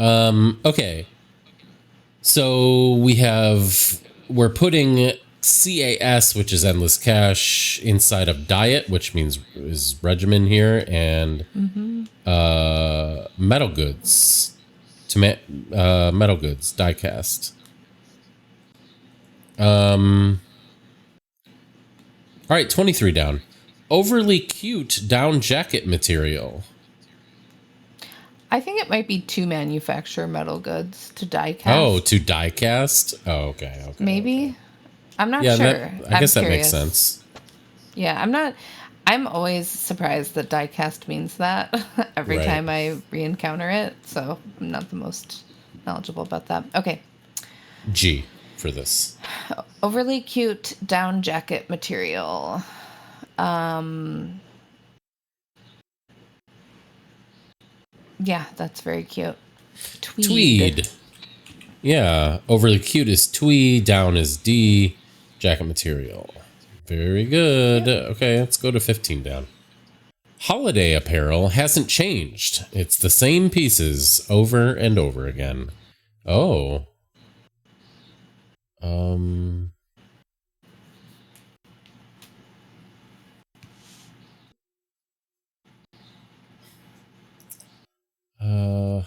Okay. So we're putting CAS, which is endless cash, inside of diet, which means is regimen here, and metal goods to metal goods die cast. All right, 23 down. Overly cute down jacket material. I think it might be to manufacture metal goods, to die cast. Oh, to die cast? Oh, okay. Maybe? Okay. I'm not Yeah, sure. I guess I'm that makes curious. sense. Yeah, I'm always surprised that die cast means that every Right. time I re-encounter it, so I'm not the most knowledgeable about that. Okay. G for this. Overly cute down jacket material. Yeah, that's very cute. Tweed. Yeah, overly cute is tweed, down is D, jacket material. Very good. Yep. Okay, let's go to 15 down. Holiday apparel hasn't changed. It's the same pieces over and over again. Oh.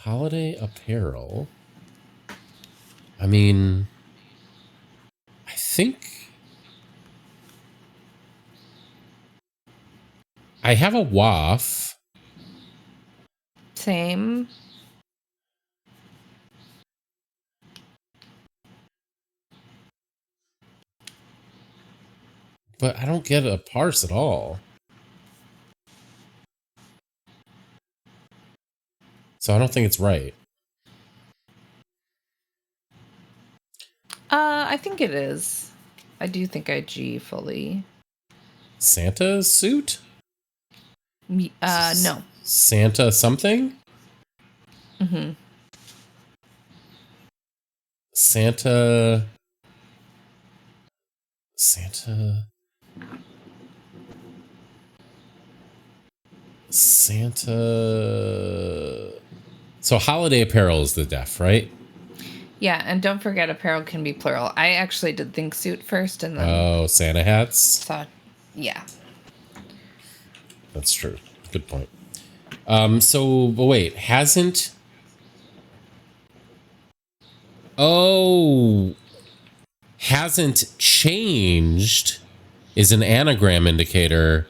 Holiday apparel. I mean, I think I have a waff. Same. But I don't get a parse at all. So I don't think it's right. I think it is. I do think I G fully. Santa suit? No. Santa something? Mm-hmm. Santa. Santa. So holiday apparel is the def, right? Yeah, and don't forget apparel can be plural. I actually did think suit first and then Oh, Santa hats. thought, yeah. That's true. Good point. So, but wait, hasn't... Oh, hasn't changed is an anagram indicator,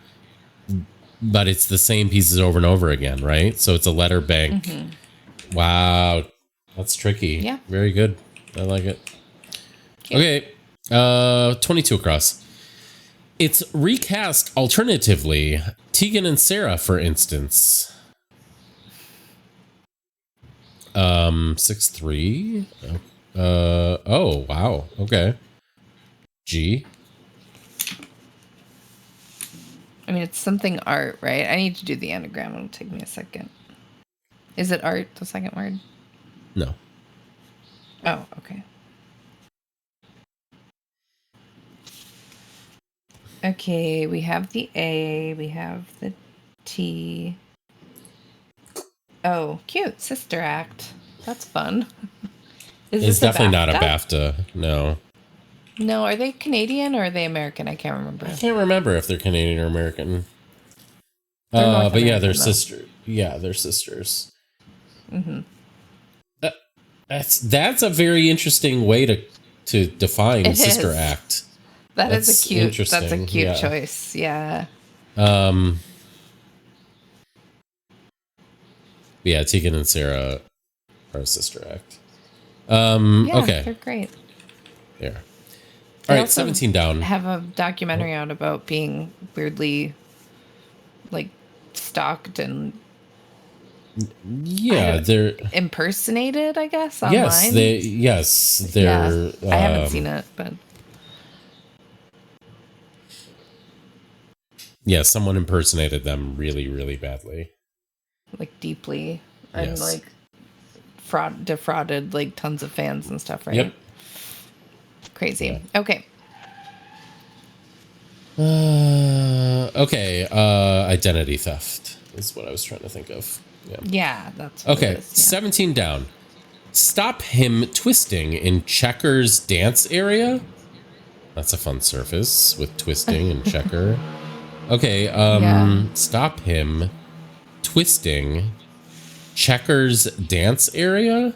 but it's the same pieces over and over again, right? So it's a letter bank. Mm-hmm. Wow. That's tricky. Yeah. Very good. I like it. Cute. Okay. 22 across. It's recast alternatively. Tegan and Sarah, for instance. 6'3". Oh, wow. Okay. G. I mean, it's something art, right? I need to do the anagram. It'll take me a second. Is it art, the second word? No. Oh, okay. Okay, we have the A, we have the T. Oh, cute. Sister Act. That's fun. Is It's this definitely not a BAFTA? BAFTA. No. No, are they Canadian or are they American? I can't remember. I can't remember if they're Canadian or American. They're North But yeah, American, they're though. sisters. Yeah, they're sisters. Mm-hmm. That's a very interesting way to define It Sister is. Act. That's a cute interesting. Yeah. choice. Yeah. Yeah, Tegan and Sarah are a Sister Act. Yeah, Okay. they're great. Yeah. They All right, also 17 down. Have a documentary out about being weirdly like stalked and Yeah, they're impersonated, I guess, online. yes, they're I haven't seen it, but yeah, someone impersonated them really, really badly. like deeply and Yes. like defrauded like tons of fans and stuff, right? Yep. Crazy. Yeah. Okay. Okay, identity theft is what I was trying to think of. Yeah. Yeah, that's what Okay, it is, yeah. 17 down. Stop him twisting in Checker's dance area. That's a fun surface with twisting and Checker. Okay, Yeah. stop him twisting Checker's dance area.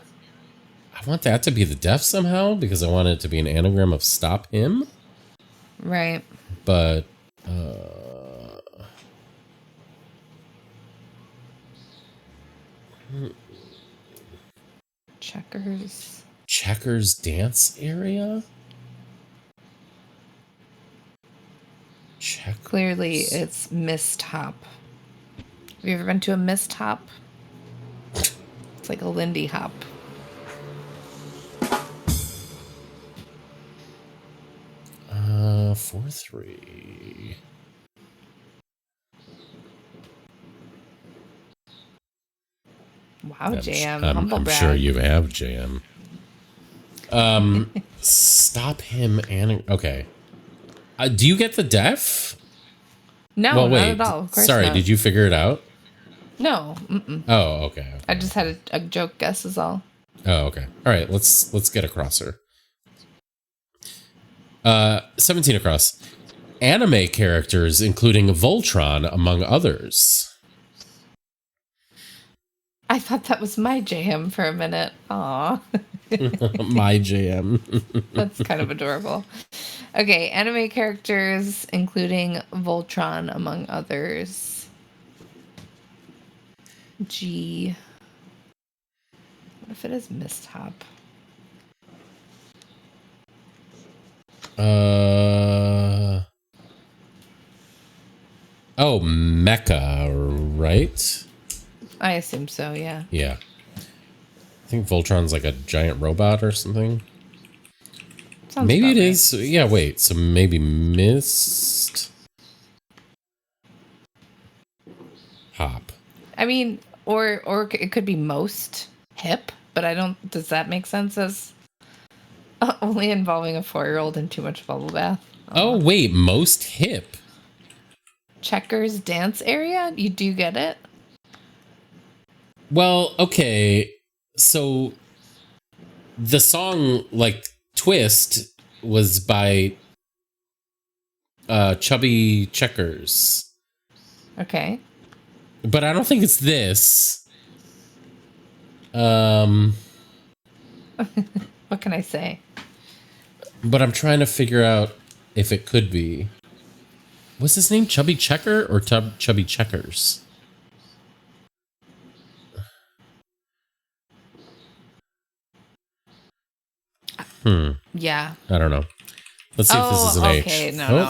I want that to be the def somehow because I want it to be an anagram of stop him. Right. But Checker's dance area? Clearly it's mist hop. Have you ever been to a mist hop? It's like a Lindy hop. Uh, 4-3. Wow, JM. I'm Humble brag. sure you have, JM. Stop him and okay. Do you get the def? No, Well, not wait. at all. Of course Sorry, not. did you figure it out? No. Mm-mm. Oh, okay. I just had a joke guess is all. Oh, okay. All right, let's get across her. 17 across. Anime characters, including Voltron, among others. I thought that was my JM for a minute. Aw. My JM. That's kind of adorable. Okay, anime characters, including Voltron, among others. G. What if it is Mist Hop? Oh, Mecha, right? I assume so, yeah. Yeah. I think Voltron's like a giant robot or something. Sounds Maybe about it right. is. Yeah, wait. So maybe Mist Hop. I mean, or it could be most hip, but I don't. Does that make sense as only involving a 4-year-old and too much bubble bath? Oh, wait. Most hip. Checkers dance area? You do get it? Well, okay. So the song like Twist was by Chubby Checkers. Okay. But I don't think it's this. What can I say? But I'm trying to figure out if it could be. What's his name? Chubby Checker or Chubby Checkers? Yeah. I don't know. Let's see if this is an H. Okay. No, Oh.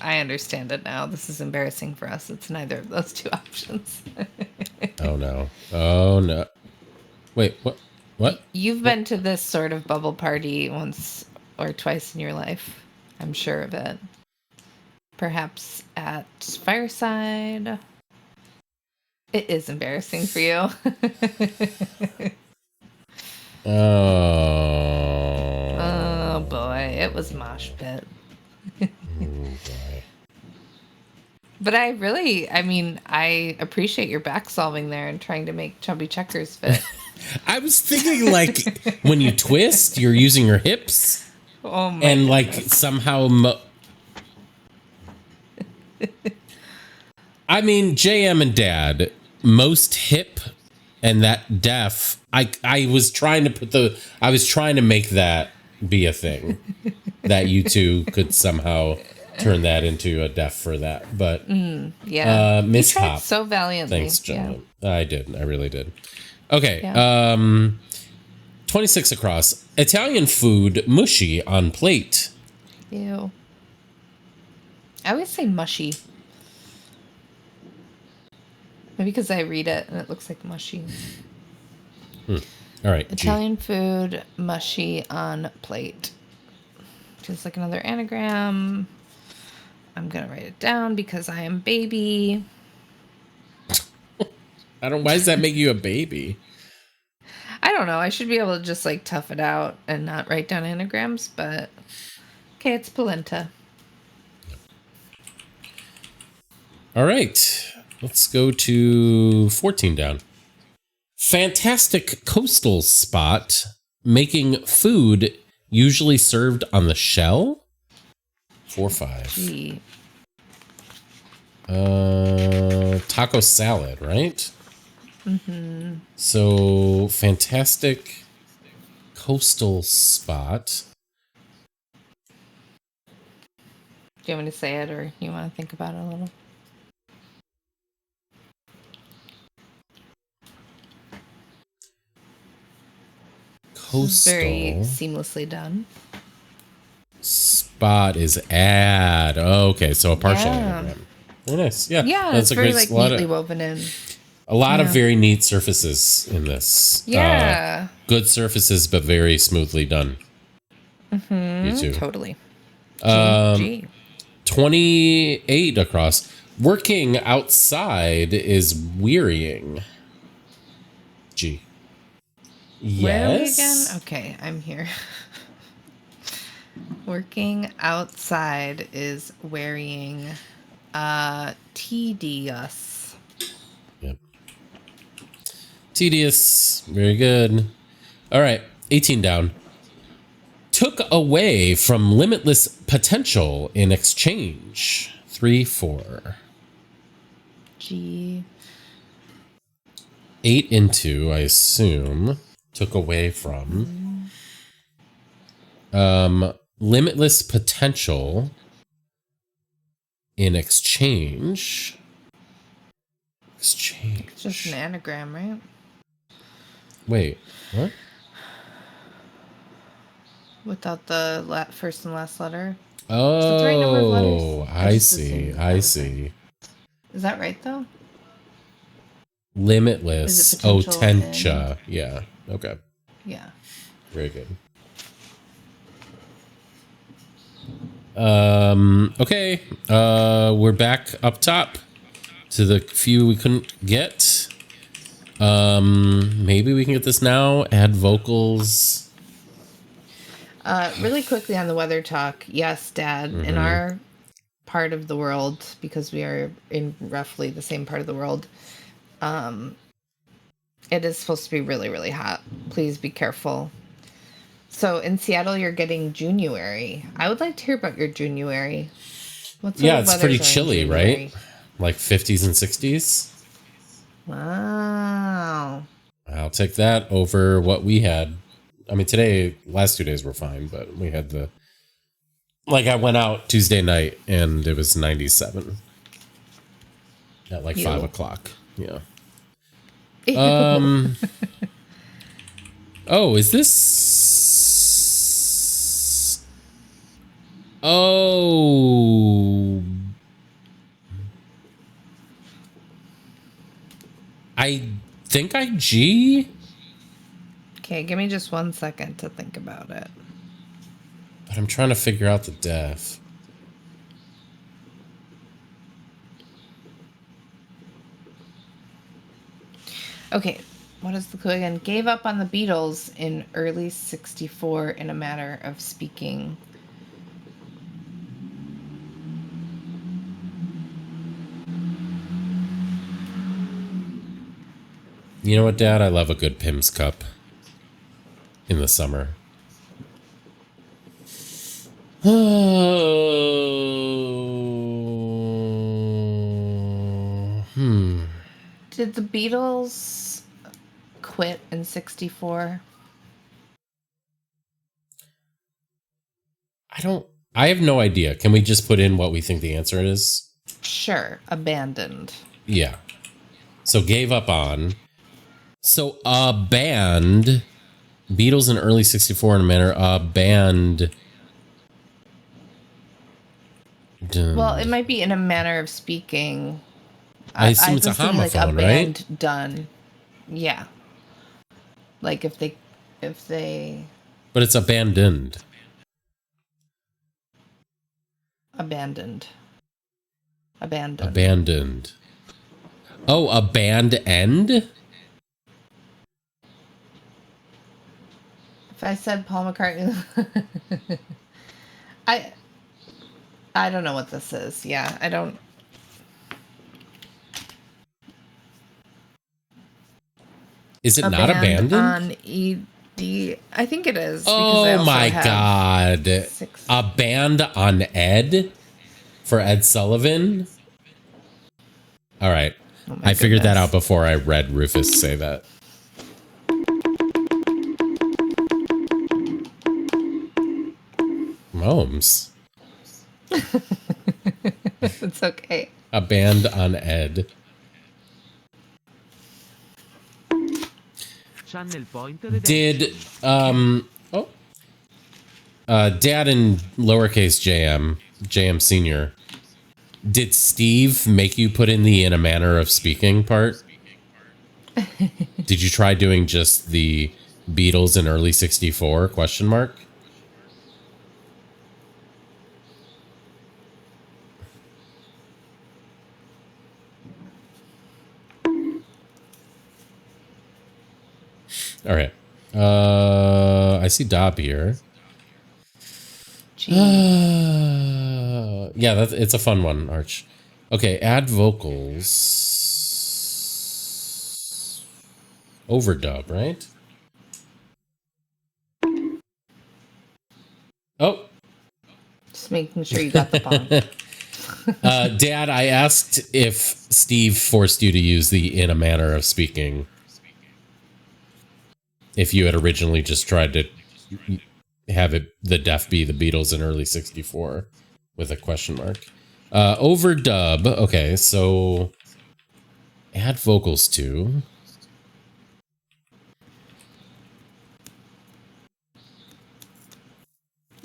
I understand it now. This is embarrassing for us. It's neither of those two options. Oh no. Oh no. Wait, what? What? You've been to this sort of bubble party once or twice in your life. I'm sure of it. Perhaps at Fireside. It is embarrassing for you. Oh boy, it was mosh pit. But I appreciate your back solving there and trying to make Chubby Checkers fit. I was thinking like when you twist, you're using your hips Oh my and like goodness. somehow. I mean, JM and Dad, most hip and that deaf. I was trying to make that be a thing that you two could somehow turn that into a deaf for that. But Yeah. Miss You tried Hop. so valiantly. Thanks, Yeah. John. I did. I really did. Okay. Yeah. 26 across. Italian food mushy on plate. Ew. I always say mushy. Maybe because I read it and it looks like mushy. All right. G. Italian food, mushy on plate. Just like another anagram. I'm going to write it down because I am baby. Why does that make you a baby? I don't know. I should be able to just like tough it out and not write down anagrams, but okay, it's polenta. All right. Let's go to 14 down. Fantastic coastal spot making food usually served on the shell. 4-5. Gee. Taco salad, right? Mm-hmm. So fantastic coastal spot. Do you want me to say it or you want to think about it a little? Coastal This is very seamlessly done. spot is add. Oh, okay, so a partial Yeah. anagram. Very nice. Yeah, Yeah, that's it's very like lot neatly of, woven in. a lot of Yeah. very neat surfaces in this. Yeah. Good surfaces, but very smoothly done. You too. Totally. G. 28 across. Working outside is wearying. G. Where are we Yes. again? Okay, I'm here. Working outside is wearying. Tedious. Yep. Tedious. Very good. All right. 18 down. Took away from limitless potential in exchange. 3-4. G. 8 into, I assume. Took away from. Limitless potential in exchange. Exchange. It's just an anagram, right? Wait, what? Without the first and last letter. that the right number of letters? Oh, I I just see. assumed I that. see. Is that right though? Limitless. Is it Oh, potential tencha. Yeah. Okay. Yeah. Very good. Okay. We're back up top to the few we couldn't get. Maybe we can get this now. Add vocals. Really quickly on the weather talk. Yes, Dad. In our part of the world, because we are in roughly the same part of the world, it is supposed to be really, really hot. Please be careful. So in Seattle, you're getting January. I would like to hear about your January. What sort of It's weathers pretty are in chilly, January? right? Like 50s and 60s. Wow. I'll take that over what we had. I mean, last 2 days were fine, but we had I went out Tuesday night and it was 97 at like Ew. 5 o'clock. Yeah. Ew. Oh, is this? Oh, I think I G, Okay, give me just 1 second to think about it. but I'm trying to figure out the def. Okay, what is the clue again? Gave up on the Beatles in early 64 in a matter of speaking. You know what, Dad? I love a good Pim's Cup in the summer. Did the Beatles quit in 64? I have no idea. Can we just put in what we think the answer is? Sure, abandoned. Yeah. So gave up on. So a band, Beatles in early 64 in a manner, a band. Well, it might be in a manner of speaking. I assume it's a was thinking like a homophone, band right? done. Yeah. Like if they But it's abandoned. abandoned. Abandoned. Oh, a band end? If I said Paul McCartney, I don't know what this is. Yeah, I don't. Is it not abandoned? On ED, I think it is. Because I Oh also my have God. A band on Ed for Ed Sullivan? All right. Oh my I figured that goodness. out before I read Rufus say that. Moms. It's okay. A band on Ed. Channel Point Redemption. Did Dad and lowercase JM Senior, did Steve make you put in the in a manner of speaking part? Did you try doing just the Beatles in early 64 question mark? All right. I see Dob here. Yeah, it's a fun one, Arch. Okay, add vocals. Overdub, right? Oh. Just making sure you got the bomb. Dad, I asked if Steve forced you to use the in a manner of speaking. If you had originally just tried to have the def be the Beatles in early 64 with a question mark. Overdub. Okay, so add vocals to.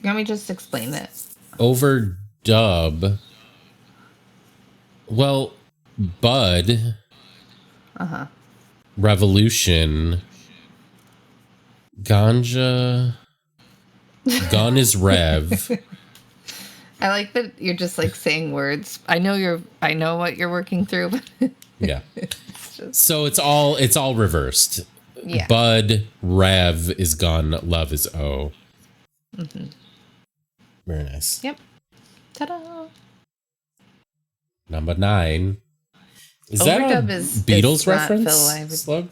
Let me just explain it. Overdub. Well, Bud. Uh-huh. Revolution. Ganja. Gun is Rev. I like that you're just like saying words. I know what you're working through, but Yeah. it's just, So it's all reversed. yeah. Bud, Rev is gun, love is O. Mm-hmm. Very nice. Yep. Ta-da! Number 9. Is that a Overdub is Beatles not reference? Phil Ivey. Slug?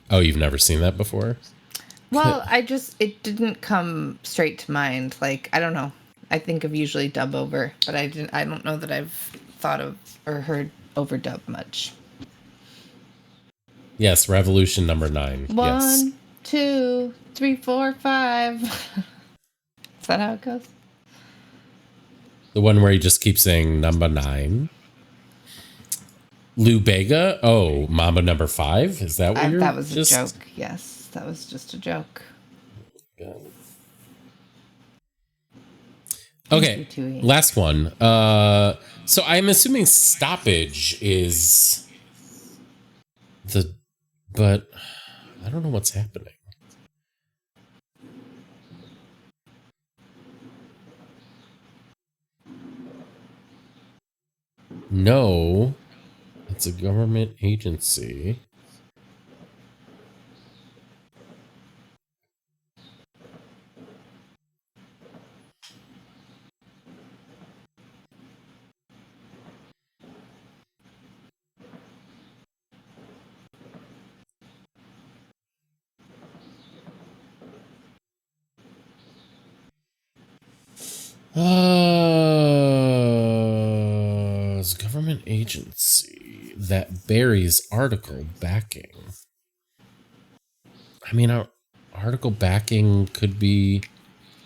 Oh, you've never seen that before? Well, it didn't come straight to mind. Like, I don't know. I think of usually dub over, but I don't know that I've thought of or heard overdub much. Yes, Revolution number 9. Yes. 1, 2, 3, 4, 5. Is that how it goes? The one where he just keeps saying number 9. Lou Bega? Oh, Mamba number 5? Is that what you're That was just... a joke. Yes, that was just a joke. Okay, Thank you, last one. So I'm assuming stoppage is but I don't know what's happening. No, it's a government agency. It's a government agency that buries article backing. I mean, our article backing could be...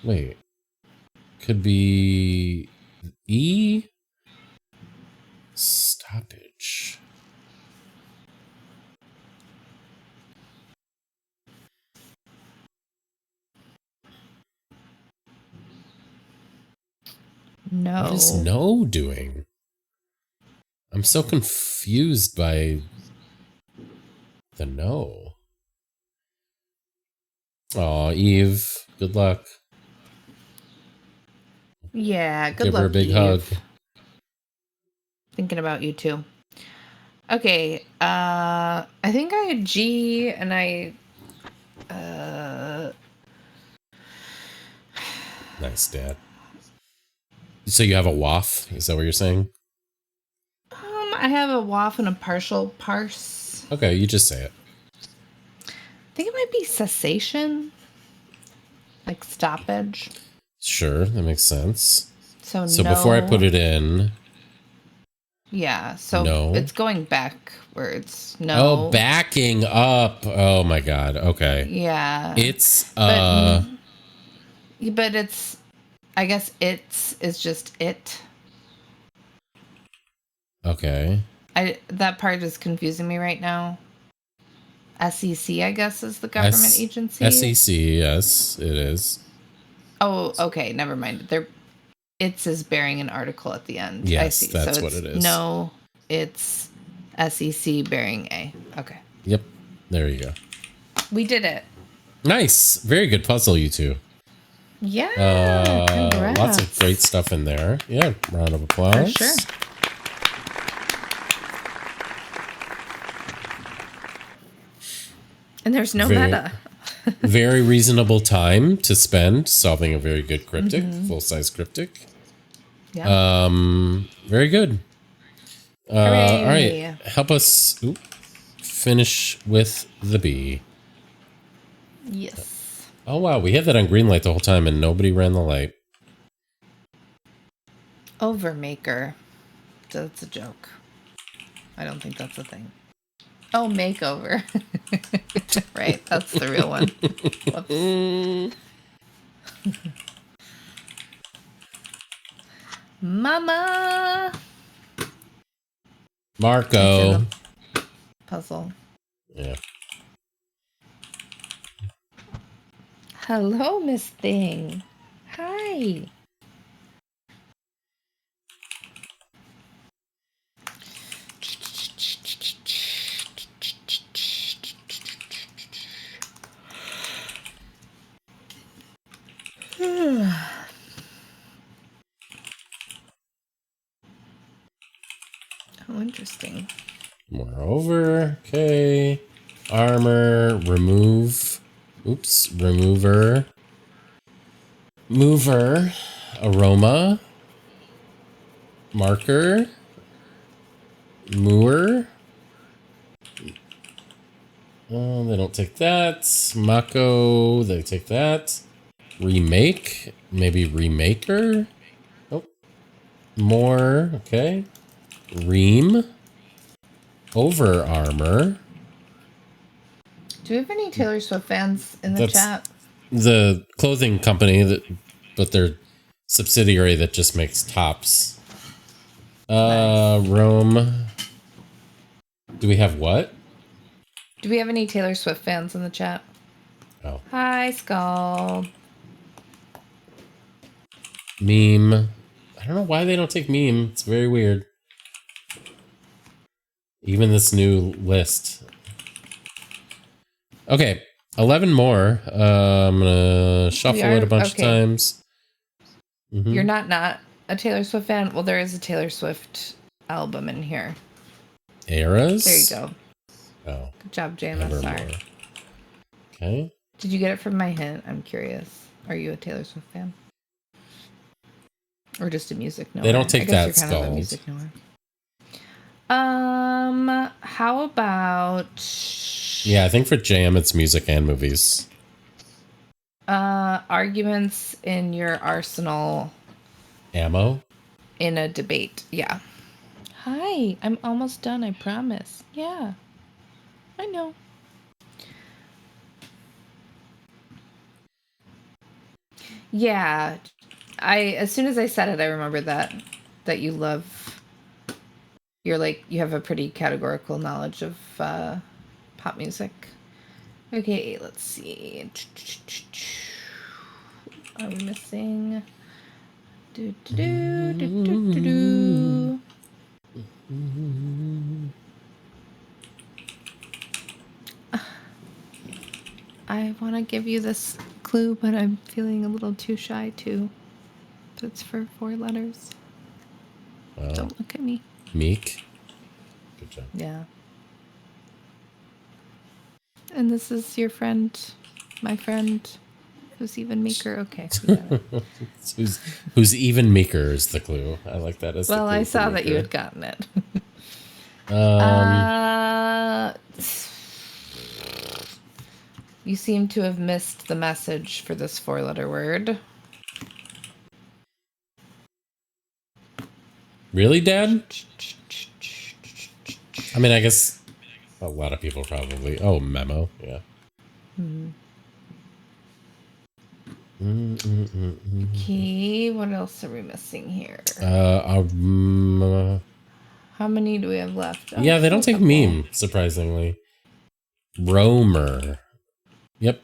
Wait. Could be... E? Stoppage. No. What is no doing? I'm so confused by the no. Aw, Eve, good luck. Yeah, good Give luck, her a big Eve. hug. Thinking about you too. Okay, I think I had G and I Nice, Dad. So you have a waff? Is that what you're saying? I have a waff and a partial parse. Okay, you just say it. I think it might be cessation. Like stoppage. Sure, that makes sense. So So no. before I put it in... Yeah, so No. it's going backwards. No. Oh, backing up. Oh my god. Okay. Yeah. It's But it's, I guess it's is just it. okay. That part is confusing me right now. SEC, I guess, is the government agency. SEC, yes, it is. Oh, okay, never mind. It's is bearing an article at the end. I Yes, see. that's so what it's it is. No, it's SEC bearing A. Okay. Yep. There you go. We did it. Nice. Very good puzzle, you two. Yeah. Congrats. Lots of great stuff in there. Yeah, round of applause. For sure. And there's no meta. Very reasonable time to spend solving a very good cryptic, full-size cryptic. Yeah. Very good. Hooray. All right, help us finish with the B. Yes. Oh wow, we had that on green light the whole time and nobody ran the light. Overmaker. That's a joke. I don't think that's a thing. Oh, makeover. Right, that's the real one. Whoops. Mama. Marco. Puzzle. Yeah. Hello, Miss Thing. Hi. Oh, interesting. Moreover, okay. Armor, remove. Oops, remover. Mover, aroma. Marker. Moor. Oh, they don't take that. Mako, they take that. Remake. Maybe remaker. Oh. More. Okay. Ream. Over armor. Do we have any Taylor Swift fans in the That's chat? the clothing company that, but their subsidiary that just makes tops. Nice. Rome. Do we have what? Do we have any Taylor Swift fans in the chat? Oh. Hi, Skull. Meme. I don't know why they don't take meme. It's very weird. Even this new list. Okay, 11 more. I'm gonna shuffle it a bunch of times. Mhm. You're not a Taylor Swift fan? Well, there is a Taylor Swift album in here. Eras? There you go. Oh. Good job, JMSR. Evermore. Okay. Did you get it from my hint? I'm curious. Are you a Taylor Swift fan? Or just a music knower? They don't take I guess that you're kind of a Skulls. music knower. How about... Yeah, I think for jam, it's music and movies. Arguments in your arsenal Ammo? in a debate. Yeah. Hi, I'm almost done, I promise. Yeah. I know. Yeah. As soon as I said it, I remember that you love, you have a pretty categorical knowledge of pop music. Okay, let's see. Are we missing? Do do do do do do do. I want to give you this clue, but I'm feeling a little too shy to. But it's for 4 letters. Wow. Don't look at me. Meek. Good job. Yeah. And this is your friend, my friend, who's even meeker. Okay. You got it. who's even meeker is the clue. I like that as Well, the clue I for saw that you meeker. had gotten it. You seem to have missed the message for this 4-letter word. Really, Dad? I mean, I guess a lot of people probably. Oh, memo. Yeah. Okay, what else are we missing here? How How many do we have left? yeah, they don't still take a couple. meme, surprisingly. Roamer. Yep.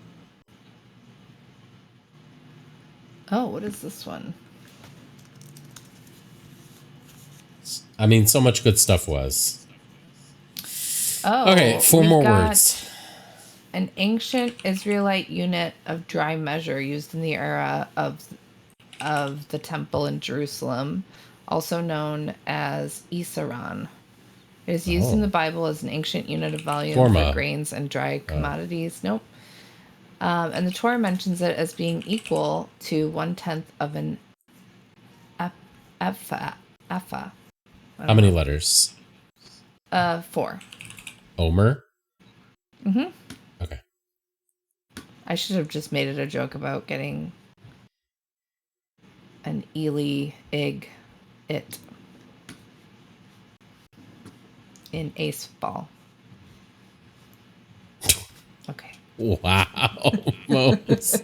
Oh, what is this one? I mean, so much good stuff was. Oh, Okay, 4 we've more got words. An ancient Israelite unit of dry measure used in the era of the temple in Jerusalem, also known as Isaran. It is used in the Bible as an ancient unit of volume Forma. for grains and dry commodities. Nope. And the Torah mentions it as being equal to 1/10 of an ephah. How many letters? 4. Omer? Mm-hmm. Okay. I should have just made it a joke about getting an Ely Ig it in ace ball. Okay. Wow. Most.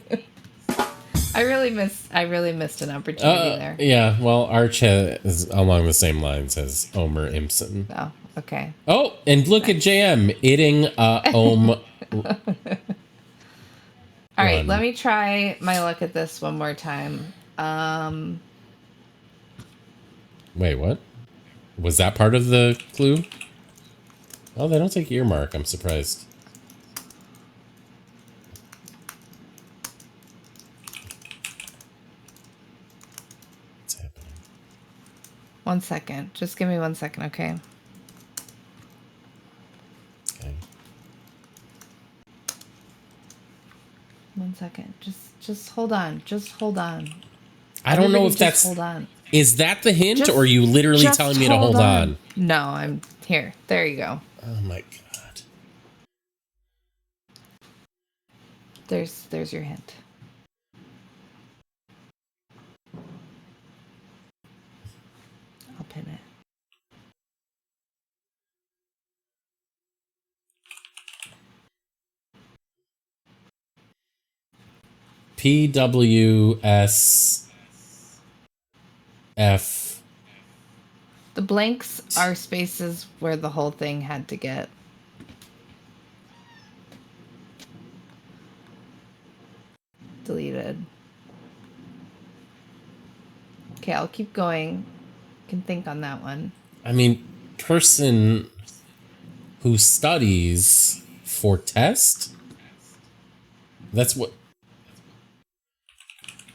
I really missed an opportunity there. Yeah, well, Arch is along the same lines as Omer Impson. Oh, okay. Oh, and look at JM eating All right, let me try my luck at this one more time. Wait, what? Was that part of the clue? Oh, they don't take earmark. I'm surprised. What's happening? 1 second. Just give me 1 second, okay? Okay. 1 second. Just hold on. Just hold on. I don't know Everybody if just that's... hold on. Is that the hint, Just- or are you literally just telling me to hold on? No, I'm here. There you go. Oh my god. There's your hint. I'll pin it. PWSF. The blanks are spaces where the whole thing had to get. Deleted. Okay, I'll keep going. You can think on that one. I mean, person who studies for test? That's what...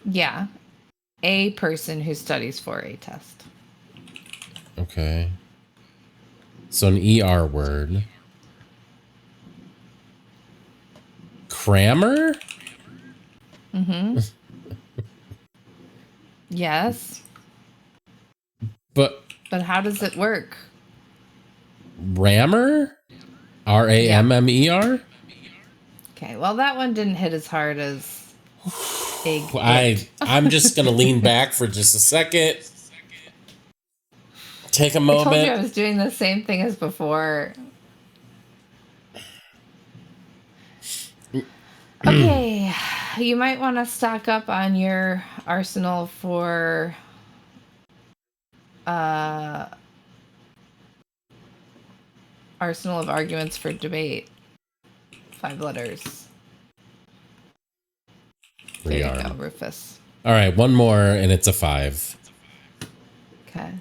Yeah. A person who studies for a test. Okay. So an ER word. Crammer? Mm-hmm. Yes. But But how does it work? rammer? RAMMER? Okay, well, that one didn't hit as hard as egg. I'm just gonna lean back for just a second. Take a I told you I moment. was doing the same thing as before. Okay, you might want to stock up on your arsenal for arsenal of arguments for debate. 5 letters. There you go, Rearm. Rufus. All right, one more, and it's a 5. Okay.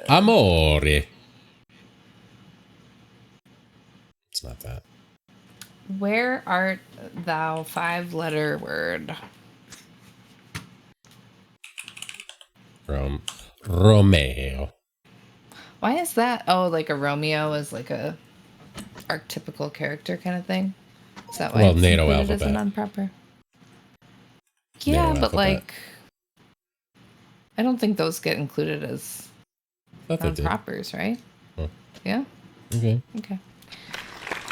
Amore. It's not that. Where art thou? 5-letter word. From Romeo. Why is that? Oh, like a Romeo is like a archetypical character kind of thing? Is that why Well, it's NATO included as a alphabet. non-proper? Yeah, NATO but alphabet. like, I don't think those get included as Thought they did. non-propers, right? Oh. Yeah? Okay. Okay.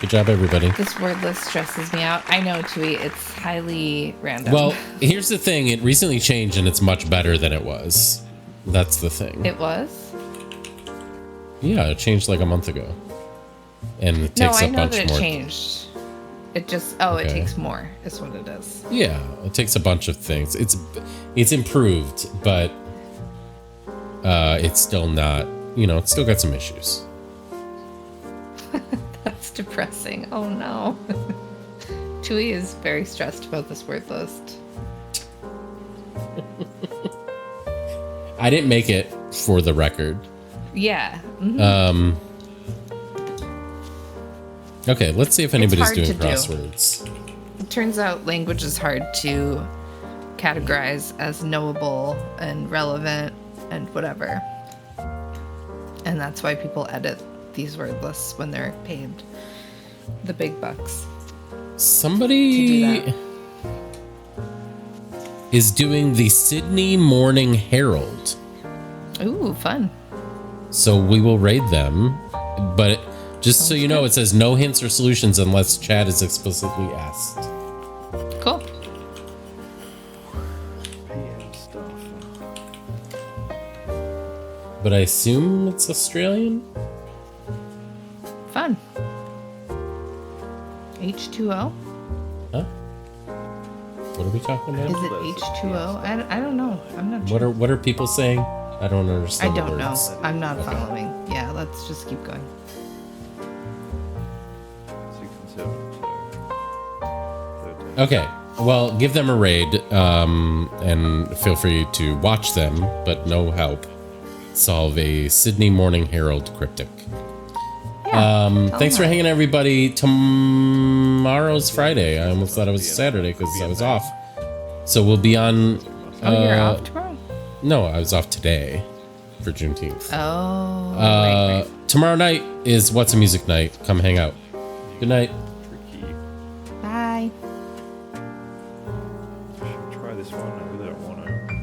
Good job, everybody. This word list stresses me out. I know, Tui, it's highly random. Well, here's the thing. It recently changed, and it's much better than it was. That's the thing. It was? Yeah, it changed like a month ago. And it No, takes I a know bunch that it more. changed. It just, it Okay. takes more, is what it is. Yeah, it takes a bunch of things. It's improved, but it's still not, it's still got some issues. That's depressing. Oh no. Tui is very stressed about this word list. I didn't make it, for the record. Yeah. Mhm. Okay, let's see if anybody's hard doing to do. crosswords. It turns out language is hard to categorize as knowable and relevant and whatever. And that's why people edit these word lists when they're paid the big bucks. Somebody To do is doing the Sydney Morning Herald. Ooh, fun. So we will raid them, but just so you know, it says no hints or solutions unless chat is explicitly asked. Cool. But I assume it's Australian? Fun. H2O? Huh? What are we talking about? Is it H2O? I don't know. I'm not sure. What are people saying? I don't understand. I the don't know. words. I'm not following. Yeah, let's just keep going. Okay. Well, give them a raid, and feel free to watch them, but no help. Solve a Sydney Morning Herald cryptic. Yeah, Thanks for hanging, everybody. Tomorrow's Friday. I almost thought it was Saturday because I was off. So we'll be on. Oh, you're off tomorrow? No, I was off today for Juneteenth. Oh, right. Tomorrow night is What's a Music Night. Come hang out. Good night. Bye. Try this this one. I really don't want to.